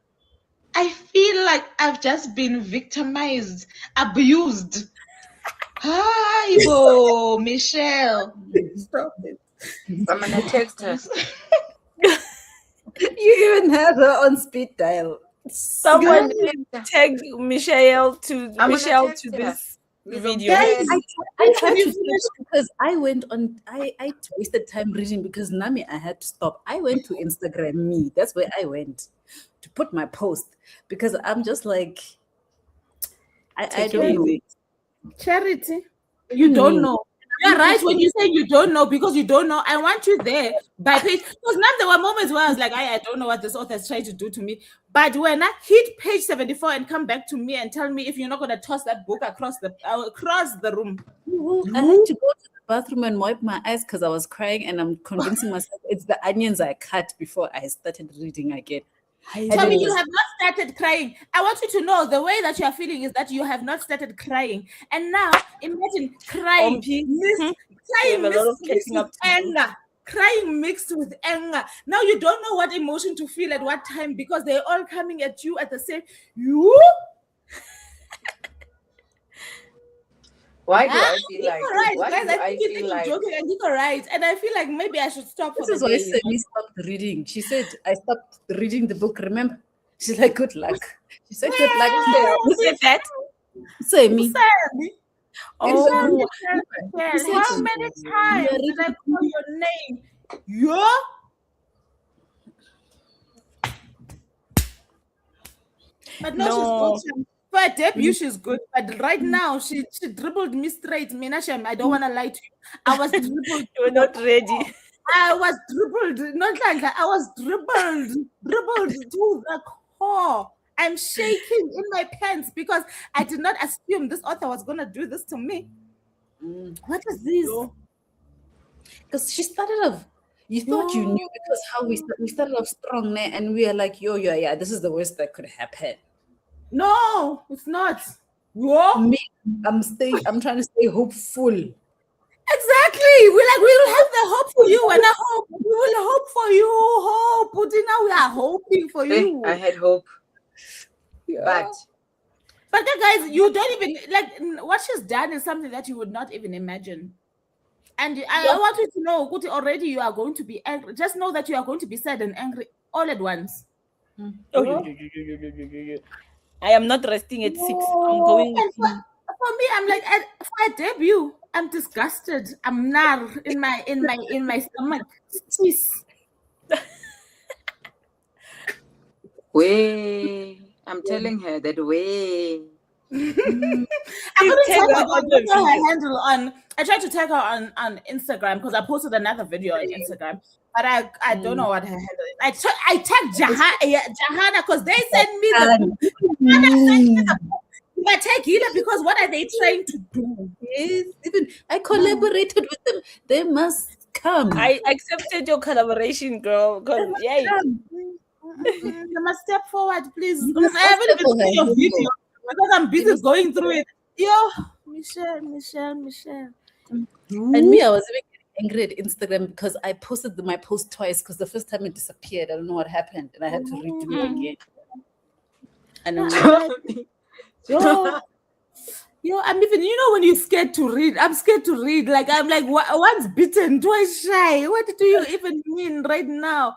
I feel like I've just been victimized, abused. Hi, Michelle. Stop it. I'm gonna text her. You even had her on speed dial. Someone tag Michelle to this video. Guys, I have to finish because I went on. I wasted time reading because Nami, I had to stop. I went to Instagram me. That's where I went to put my post because I'm just like, I don't know. Charity, you don't know. You're right when you say you don't know, because you don't know. I want you there by page, because now there were moments where I was like, I don't know what this author is trying to do to me. But when I hit page 74 and come back to me and tell me if you're not going to toss that book across the room. I had to go to the bathroom and wipe my eyes because I was crying, and I'm convincing myself it's the onions I cut before I started reading again. Tell me you have not started crying. I want you to know the way that you are feeling is that you have not started crying. And now imagine crying. Crying mixed with anger. Now you don't know what emotion to feel at what time, because they're all coming at you at the same. Why do I feel like? Right, Why guys, do I feel like? joking, and you're right, and I feel like maybe I should stop. This is why Semi stopped reading. She said, "I stopped reading the book." Remember? She's like, "Good luck." She said, "Good luck." Who said that? Semi. Oh, How many times did I call your name? But no, she's awesome. For a debut, she's good, but right now she dribbled me straight. Minashem, I don't want to lie to you. I was dribbled. You were not ready. I was dribbled, not like that. I was dribbled to the core. I'm shaking in my pants because I did not assume this author was gonna do this to me. What is this? Because she started off, you thought you knew because how we started off strong there, and we are like, yeah, this is the worst that could happen. No, it's not. Whoa. Me, I'm trying to stay hopeful. Exactly. We'll have the hope for you, and we will hope for you. Hope. But now we are hoping for you. I had hope. Yeah. But guys, you don't even like what she's done is something that you would not even imagine. And I want you to know, Kuti, already you are going to be angry. Just know that you are going to be sad and angry all at once. I am not resting at 6. I'm going. For me, I'm like for a debut, I'm disgusted. I'm nar in my stomach. Jeez. Way. I'm telling her that way. I tried to tag her on Instagram because I posted another video on Instagram, but I don't know what her handle is. I tagged Jahana because they sent me the book. I tag Hila because what are they trying to do? Yes, even I collaborated with them. They must come. I accepted your collaboration, girl. Because You must step forward, please. I haven't even seen your video because I'm busy going through it. Yo, Michelle. And me, I was even angry at Instagram because I posted my post twice because the first time it disappeared. I don't know what happened, and I had to redo it again. And I'm I'm even, when you're scared to read, I'm scared to read. Like, I'm like, once bitten, twice shy. What do you even mean right now?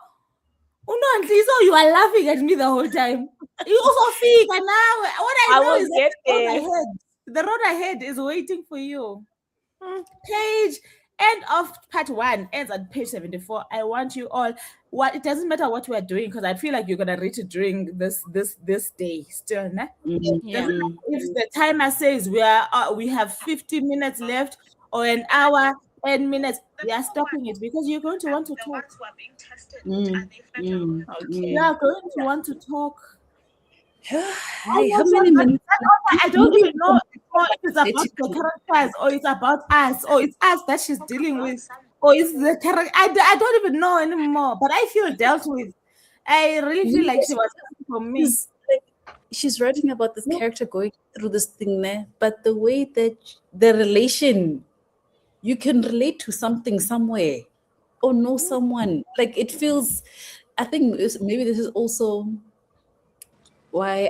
Oh no, so you are laughing at me the whole time. You also feel now. What I know is the road ahead is waiting for you. End of part 1 ends at page 74. I want you all. It doesn't matter what we are doing because I feel like you're gonna read it during this day still. Nah? Yeah. If the timer says we have 50 minutes left or an hour, 10 minutes, we are stopping it because you're going to want to talk. Okay. You are going to want to talk. how many minutes? I don't even know if it's about the characters or it's about us or it's us that she's dealing with or it's the character. I don't even know anymore, but I feel dealt with. I really feel like she was for me. She's writing about this character going through this thing there, but the way that the relation, you can relate to something somewhere or know someone. Like it feels, I think maybe this is also why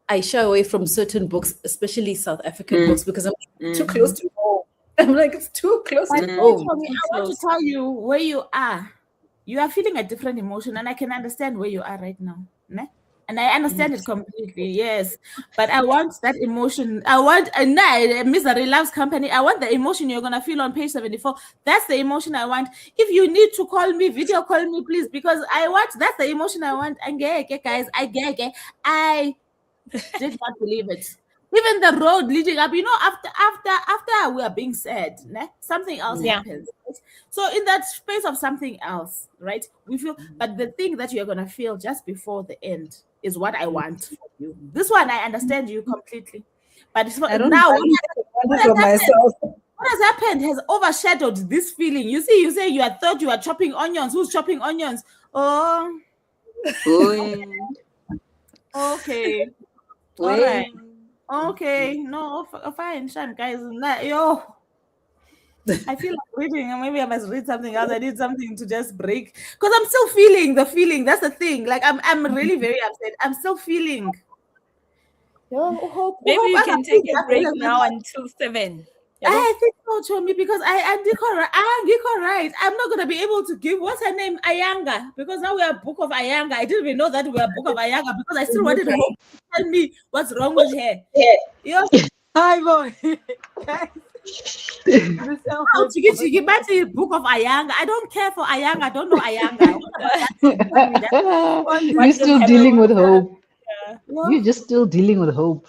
I shy away from certain books, especially South African books, because I'm too close to home. I'm like, it's too close to home. I want to tell you where you are. You are feeling a different emotion, and I can understand where you are right now. Né? And I understand it completely, yes. But I want that emotion. I want, Misery Loves Company. I want the emotion you're going to feel on page 74. That's the emotion I want. If you need to call me, video call me, please, because that's the emotion I want. And guys, I did not believe it. Even the road leading up, after we are being said, né? Something else happens. Right? So in that space of something else, right? We feel, but the thing that you're gonna feel just before the end is what I want for you. This one I understand you completely, but it's now what has happened has overshadowed this feeling. You see, you say you had thought you were chopping onions. Who's chopping onions? Oh, okay, all right. Okay, no, fine, Sham, guys. I feel like reading, maybe I must read something else. I need something to just break because I'm still feeling the feeling. That's the thing. Like I'm really very upset. I'm still feeling. Maybe you can take a break now until 7. I think so, Chomi, because I'm right. I'm not gonna be able to give what's her name, Ayanga, because now we are Book of Ayanga. I didn't even know that we are Book of Ayanga because I still wanted Hope to tell me what's wrong with her. Yeah. Hi, boy. Book of Ayanga. I don't care for Ayanga. I don't know Ayanga. You're still dealing with Hope. You're just still dealing with hope.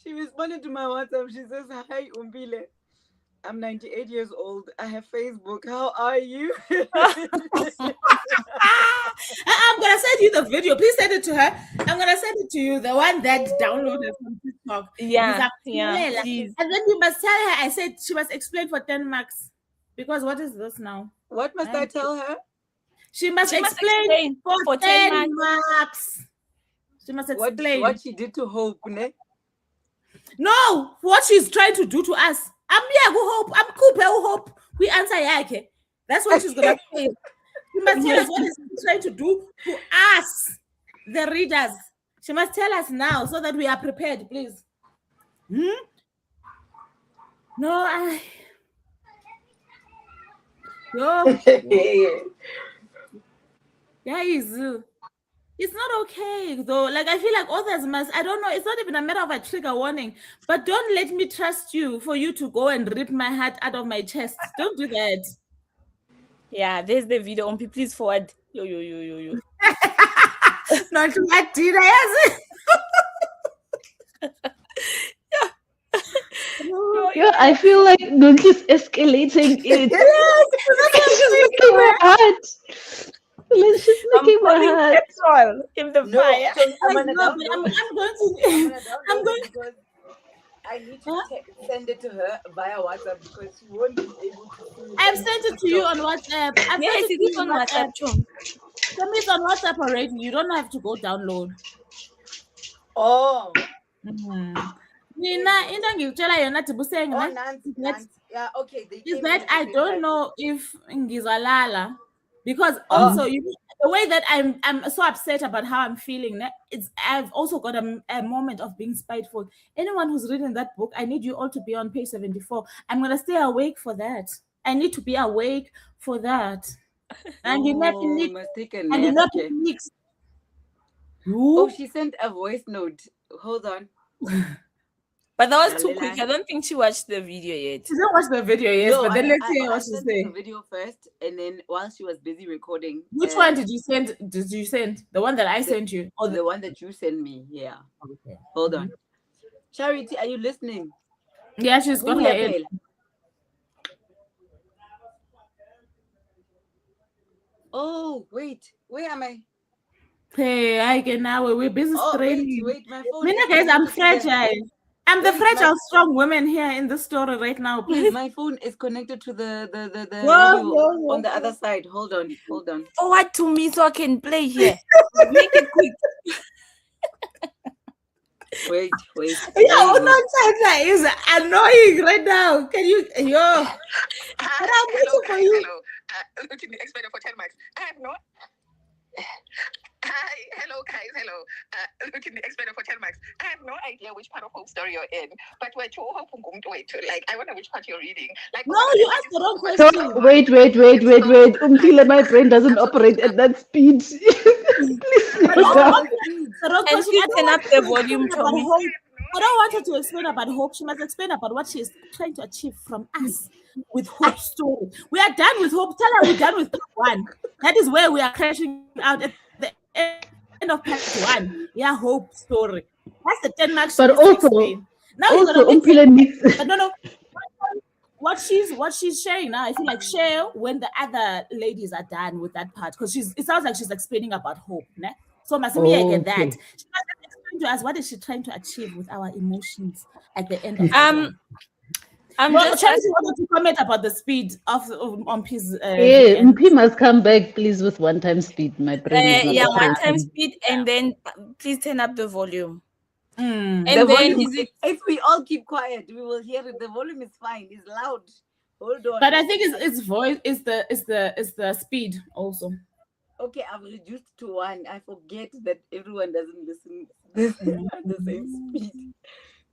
She responded to my WhatsApp. She says, "Hi, Omphile. I'm 98 years old. I have Facebook. How are you?" I'm gonna send you the video. Please send it to her. I'm gonna send it to you, the one that downloaded from TikTok. Yeah, And please. then you must tell her. I said she must explain for 10 marks. Because what is this now? What must I tell her? She must She must explain explain for 10 marks. She must explain what she did to Hope, ne? No, what she's trying to do to us. I'm here, hope. I'm Coupe, hope. We answer yake. That's what she's gonna say. She must tell us what she's trying to do to us, the readers. She must tell us now so that we are prepared, please. No, it's not okay though. Like I feel like others must. I don't know. It's not even a matter of a trigger warning. But don't let me trust you for you to go and rip my heart out of my chest. Don't do that. Yeah, there's the video. On please forward. Yo. Not what did I Yeah, I feel like Nonhly's escalating it. She's making my heart. She's making my heart. Petrol in the fire. I'm going to. I need to send it to her via WhatsApp because she won't be able to see it. I've sent it to you on WhatsApp. Yes, it is on WhatsApp. Send me on WhatsApp already. You don't have to go download. Oh. Nina, yeah, okay. Is that I don't know if Ngizalala, because also the way that I'm so upset about how I'm feeling. I've also got a moment of being spiteful. Anyone who's reading that book, I need you all to be on page 74. I'm gonna stay awake for that. I need to be awake for that. And you never need. And you never mix. Oh, she sent a voice note. Hold on. But that was too quick. I don't think she watched the video yet. She didn't watch the video yet, No, but then let's hear what I she sent said. the video first, and then while she was busy recording. Which one did you send? Did you send the one that I sent you, or the one that you sent me? Yeah. Okay. Hold on. Charity, are you listening? Yeah, she's got her in. Oh, wait. Where am I? Hey, I can now. We're busy straining. Wait, my phone. Mina, guys, I'm fragile. I'm the fragile, strong woman here in the story right now. Please. My phone is connected to the video on the other side. Hold on. Forward to me so I can play here. Make it quick. Wait. Yeah, all that is annoying right now. Can you? Yo. I'm waiting for you. Looking the expert for 10 marks. I have no. Hi, hello guys, hello. Looking the expert for 10 marks. I have no idea which part of Hope story you're in, but we're too like I wonder which part you're reading. Like no, you asked the wrong question. So, wait. Omphile, my brain doesn't operate at that speed. Please slow down. And she turn up the volume for me. I don't want her to explain about Hope. She must explain about what she is trying to achieve from us with Hope story. We are done with Hope. Tell her we're done with part 1. That is where we are crashing out at the end of part 1. Yeah, Hope story. That's the 10 marks. But also, Omphile needs. But no. What she's sharing now, I feel like share when the other ladies are done with that part, because it sounds like she's explaining about Hope, ne? So Masimi, get that. She must explain to us what is she trying to achieve with our emotions at the end of the I'm just trying to comment about the speed of Omph's. Omphile must come back, please, with one-time speed. My brain is not one-time speed, and then please turn up the volume. And the then volume, if we all keep quiet, we will hear it. The volume is fine. It's loud. Hold on. But I think it's voice. It's the speed also. Okay, I've reduced to 1. I forget that everyone doesn't listen at the same speed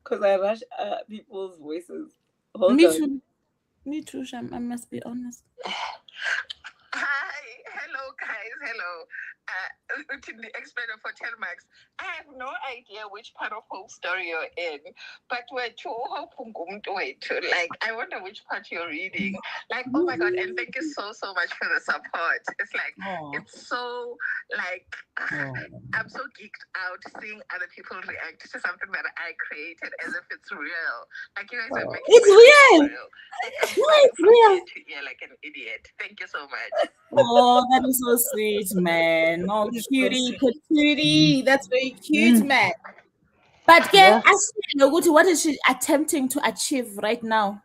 because I rush people's voices. Hold on. Me too, Sham. I must be honest. Hi, hello guys, hello. To the explainer for 10 marks. I have no idea which part of whole story you're in, but like, I wonder which part you're reading. Like, oh my God, and thank you so much for the support. It's like, it's so, like, I'm so geeked out seeing other people react to something that I created as if it's real. Like, you guys are making It's real. It's real. Yeah, like an idiot. Thank you so much. Oh, that is so sweet, man. Oh, cutie. That's very cute, man. But Yeah. I see what is she attempting to achieve right now?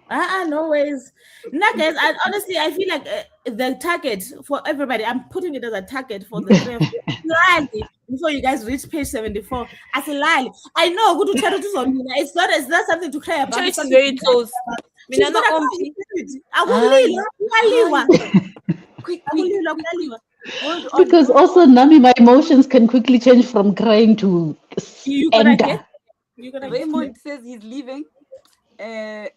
No ways. No, guys, honestly, I feel like the target for everybody, I'm putting it as a target for the three of you. Lali, before you guys reach page 74, I say, Lali, I know, go to Chato to some, it's not something to cry about. It's very close. She's gonna come. Quick. Because also, Nami, my emotions can quickly change from crying to anger. Raymond says he's leaving.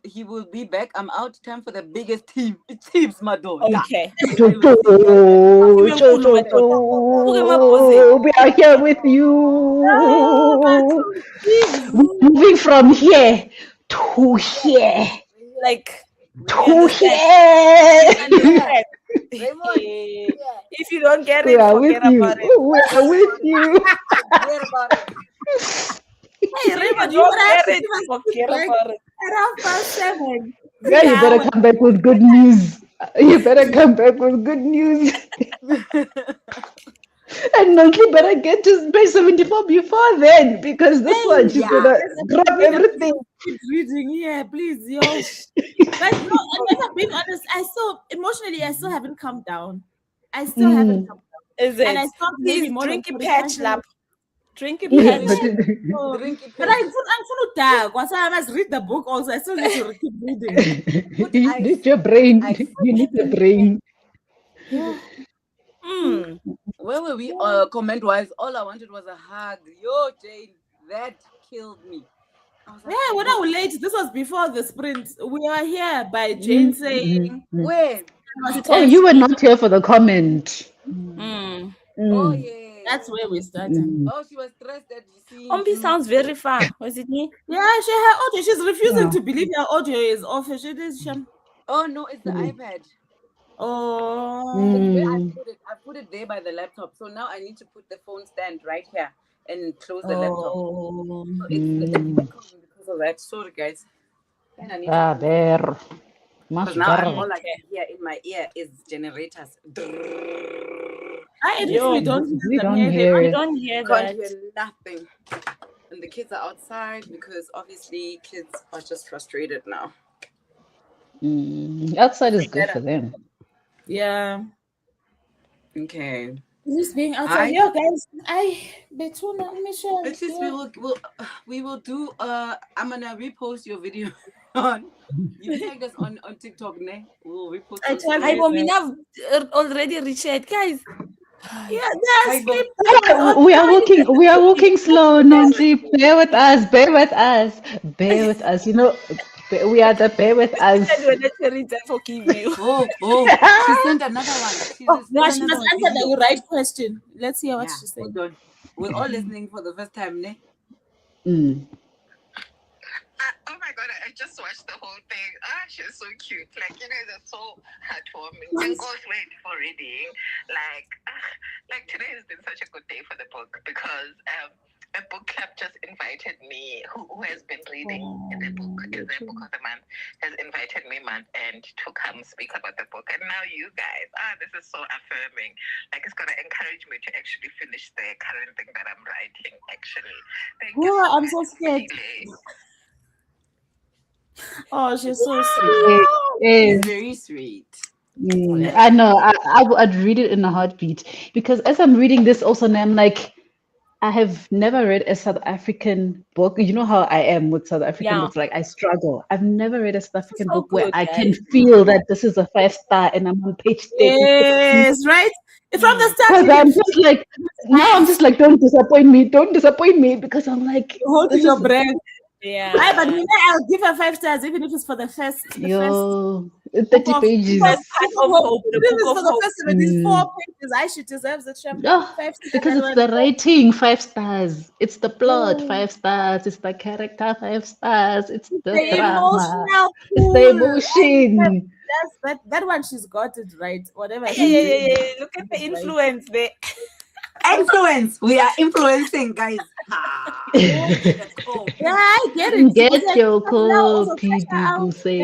He will be back. I'm out. Time for the biggest team. Teams, my dog. Okay. We are here with you. Moving from here to here. Like, to here. If you don't get it, forget about it. We are with you. Forget about it. Hey, Raymond, you get it, forget about it. Around past 7. Yeah, you better come back with good news. And Nonhly better get to page 74 before then, because this one she's gonna drop everything. Keep reading, yeah, please, yo. But no, I'm being honest, I still haven't come down. I still haven't come down. Is it? And I still Please drink a patch lap. Drink a Yeah, patch. But I'm full of dark. Once I must read the book also, I still need to keep reading. You need your brain. You need the brain. Where were we? Comment wise, all I wanted was a hug. Yo, Jane, that killed me. Yeah, when I was late, this was before the sprint. We are here by Jane saying, When? Oh, you were not here for the comment. Oh, yeah. That's where we started. Oh, she was stressed that you see. Omphile sounds very far. Was it me? Yeah, her audio. She's refusing to believe her audio is off. Oh, no, it's the iPad. Oh. I put it there by the laptop. So now I need to put the phone stand right here and close the laptop. So it's because of that. Sorry, guys. And I need there. because now all I can hear in my ear is generators. We don't hear I it. don't hear Can't that. hear nothing. And the kids are outside because obviously kids are just frustrated now. Outside is good for them. Yeah. Okay. This being outside. Yo, guys, Betuna, Michelle. At least we will do I'm gonna repost your video on you tagged us on TikTok, ne? We'll repost it. I have already reached it, guys. Yeah, we are walking slow, Nonhly. Bear with us. You know, we are the bear with us. Forgive you. She sent another one. She must answer the right question. Let's hear what she said. Hold on. We're all listening for the first time, ne? Oh my God, I just watched the whole thing. She's so cute. Like, you guys are so heartwarming. And goes wait for reading. Like today has been such a good day for the book because a book club just invited me, who has been reading the book, is their book of the month, has invited me and to come speak about the book. And now you guys, this is so affirming. Like, it's going to encourage me to actually finish the current thing that I'm writing, actually. Thank you so I'm so scared. Oh, she's so sweet. It's very sweet. I know. I'd read it in a heartbeat because as I'm reading this also, now I'm like, I have never read a South African book. You know how I am with South African books. Like, I struggle. I've never read a South African book where I can feel that this is a 5-star and I'm on page 30. Yes, right? From the start. I'm just like, don't disappoint me. Don't disappoint me because I'm like, holding your breath. Hi, but I'll give her 5 stars even if it's for the first. Yo, book 30 of- pages. book of Part of hope, the Even if book it's of for the hope. first 74 pages. She deserves it. Oh, 5 stars. because it's the writing, 5 stars. It's the plot, 5 stars. It's the character, 5 stars. It's the the drama. emotional It's the emotion. that one she's got it right. Whatever. Yeah. Look at the influence there. Influence. We are influencing, guys. Let's go. Yeah, I get it. Get your Also copy, pressure out, people say.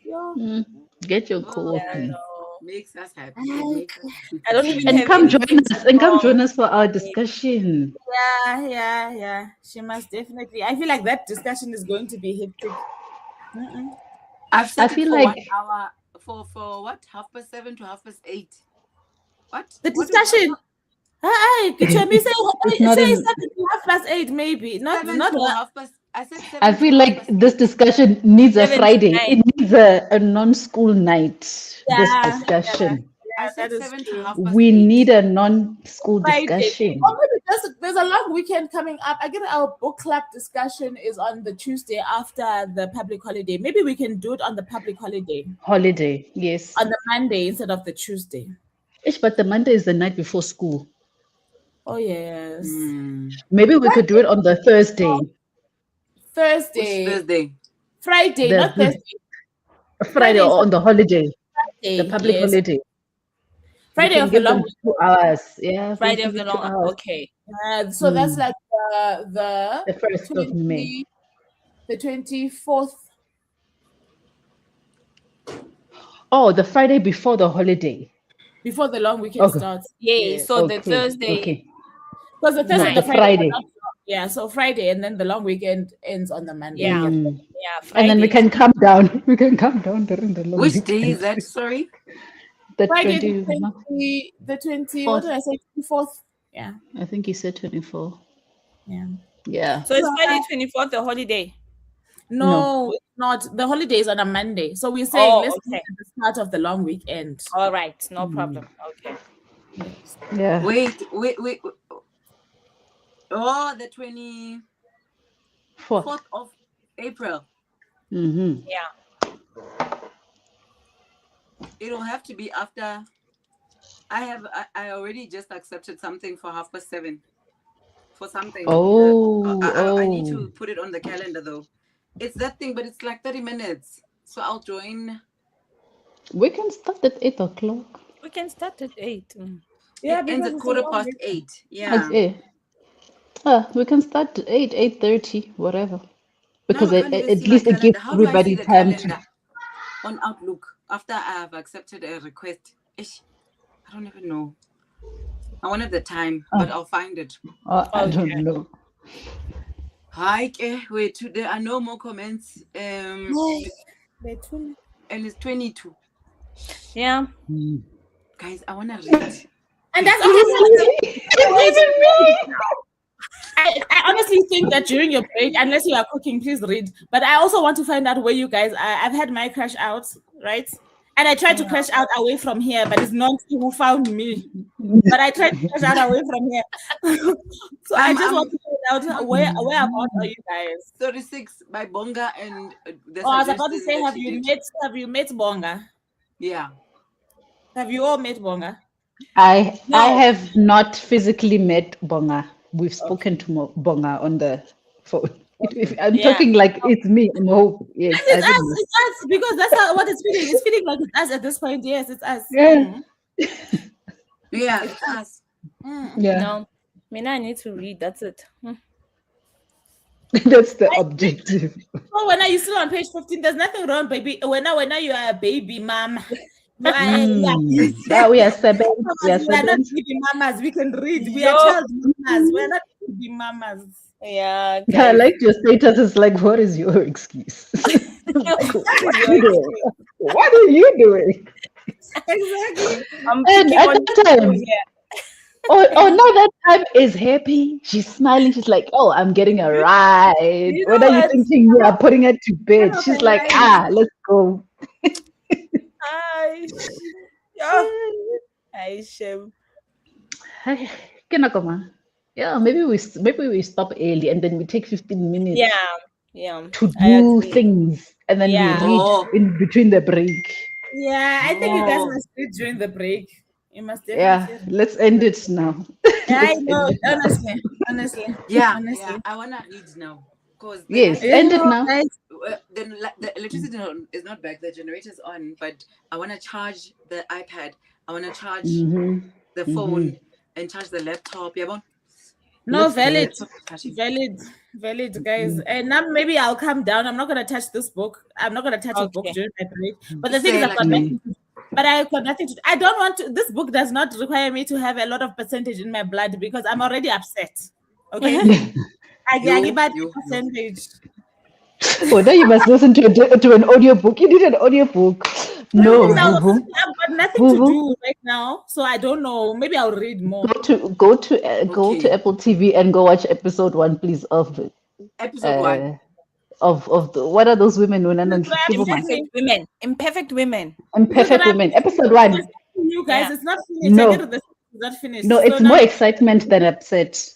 Yeah. Get your Oh, copy. No. makes us happy. It makes us happy. I don't even And have come join anything us. And come strong. join us for our discussion. Yeah. She must definitely. I feel like that discussion is going to be hectic. I've set I it feel for like 1 hour for what? 7:30 to 8:30. What? The What is- discussion. Hi, Kichami, say It's not in- 7 to 8:30, maybe. Not 7 not to a- 8:30. I said 7 I to feel like 8:30. this discussion needs a 7 to Friday. 9. It needs a non-school night. This Yeah, discussion. I said that is 7 to true. 8:30. We need a non-school Friday. discussion. Or maybe there's a long weekend coming up. I get our book club discussion is on the Tuesday after the public holiday. Maybe we can do it on the public holiday. Holiday, yes. On the Monday instead of the Tuesday. But the Monday is the night before school. Oh yes. Maybe we could do it on the Thursday. Thursday. Which Thursday? Friday, not Thursday. Friday or on the holiday. Friday, The public yes. holiday. Friday We of can the give long them 2 hours. Yeah. Friday we'll of give the it 2 long. hours. Okay. So that's like the 1st of May. The 24th. Oh, the Friday before the holiday. Before the long weekend starts. Yay. Yeah. So the Thursday. Okay. Because the Thursday, No, the Friday. Yeah, so Friday, and then the long weekend ends on the Monday. Yeah. Mm. Yeah. Friday. And then we can come down. We can come down during the long Which weekend. day is that? Sorry. The Friday, 20, the 20, what did I say? 24th. Yeah. I think he said 24. Yeah. Yeah. So it's Friday 24th, the holiday. No, it's not. The holiday is on a Monday. So we're saying let's do it okay. at the start of the long weekend. All right. No problem. Okay. Yeah. Wait. Oh, the 24th Fourth. of April. Mm-hmm. Yeah. It'll have to be after. I already just accepted something for 7:30. For something. I need to put it on the calendar though. It's that thing, but it's like 30 minutes. So I'll join. We can start at 8 o'clock. We can start at 8. Yeah, It ends at 8:15. Yeah. We can start at 8, 8:30, whatever. Because Now I can't even at see my least it gives calendar. How do I see everybody the time to. calendar on Outlook after I have accepted a request? I don't even know. I wanted the time, but I'll find it. I don't know. Hi, wait, there are no more comments. And it's 22. Yeah. Guys, I want to read. And that's I honestly think that during your break, unless you are cooking, please read. But I also want to find out where you guys are. I've had my crash out, right? And I tried to crash out away from here, but it's not who found me. But I tried to crash out away from here. So I just want to find out where about are you guys? 36 by Bonga and the I was about to suggestions say, that have you met Bonga? Yeah. Have you all met Bonga? I have not physically met Bonga. We've spoken to Bonga on the phone. I'm talking like it's me. No, yes, it's us, because that's what it's feeling. It's feeling like it's us at this point. Yes, it's us. Yeah. Yeah, it's us. Yeah. No. I need to read. That's it. That's the objective. Oh, when are you still on page 15? There's nothing wrong, baby. When you are a baby mom. We are seven. We are not baby mamas. We can read. We are child mamas. We're not baby mamas. Yeah. Yeah, I like your status. Is like, what is your excuse? What are you doing? Exactly. And at that time, no, that time is happy. She's smiling. She's like, oh, I'm getting a ride. What are you thinking? You are putting her to bed. She's like, let's go. Hi. Hi, Shem. Yeah, maybe we stop early and then we take 15 minutes. Yeah. Yeah, to I do agree. things, and then we Yeah. read Oh, in between the break. Yeah, I think you guys oh, must read during the break. You must Yeah, definitely read. let's end it now. Yeah, I Let's know. end it now. Honestly, yeah, yeah. honestly. I wanna read now because the Yes, lights are end You it know, on. now. guys. The electricity is not back. The generator's on, but I wanna charge the iPad. I wanna charge Mm-hmm. the Mm-hmm. phone and charge the laptop. Yeah, bon? No, Let's do The valid, it. laptop is charging. valid, guys. And now maybe I'll come down. I'm not gonna touch this book. I'm not gonna touch a book Okay. during my break. But the thing is, Say I've like got that. Mm. nothing. But I've got nothing to. I don't want to. This book does not require me to have a lot of percentage in my blood because I'm already upset. Okay, I give out You. percentage. Oh, now you must listen to an audiobook. You need an audiobook. The thing No, is, No. Vuvu. I've got nothing to Vuvu. do right now, so I don't know. Maybe I'll read Go more. to go to go to Okay. Apple TV and go watch episode 1, please, Episode one. uh of the, what are those women who are That's why I'm Superman? Imperfect saying. women. Imperfect women. This is what Imperfect I'm women, saying. episode I'm 1. saying to you guys, Yeah. it's not finished. I get No, it. It's not no, finished. So it's now, more excitement than upset.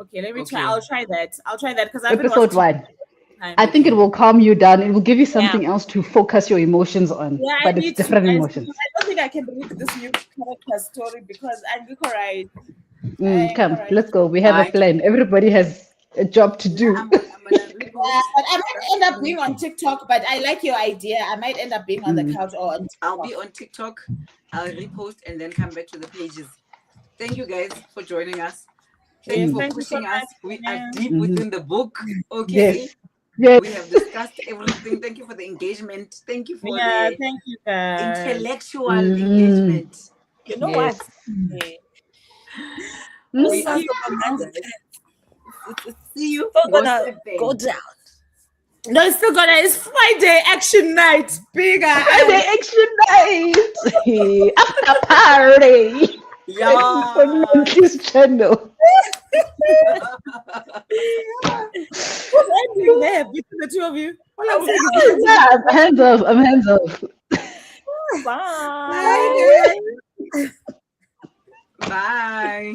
okay, let me try. Okay. I'll try that. I'll try that because I haven't Episode watched it 1. in I time. think it Okay. will calm you down. It will give you Yeah. something else to focus your emotions on, Yeah, I but it's need to, different guys. emotions. I don't think I can read this new character story because I'm right. Come, Correct. let's go. We have a Alright. plan. Everybody has a job to Yeah, do. I'm gonna repost But I stuff might end up on. being on TikTok. But I like your idea. I might end up being on the couch or on I'll TikTok. be on TikTok. I'll repost and then come back to the pages. Thank you guys for joining us. Thank you Yes, for thank you so pushing us. much. We are Man. deep within the book. Okay. Yes. Yes. We have discussed everything. Thank you for the engagement. Thank you for Yeah, the thank you guys. intellectual Mm, engagement. You know yes. what? Eh, Mm. We are Sasa Bamani, see you. we're Go gonna stepping. go down. No, it's still gonna. It's Friday action night. Bigger. Friday action night. After party. Yeah. On Nonhly's channel. Who's ending there between the two of you? All I'm saying is Yeah, I'm hands off. I'm hands off. Bye. bye. Bye.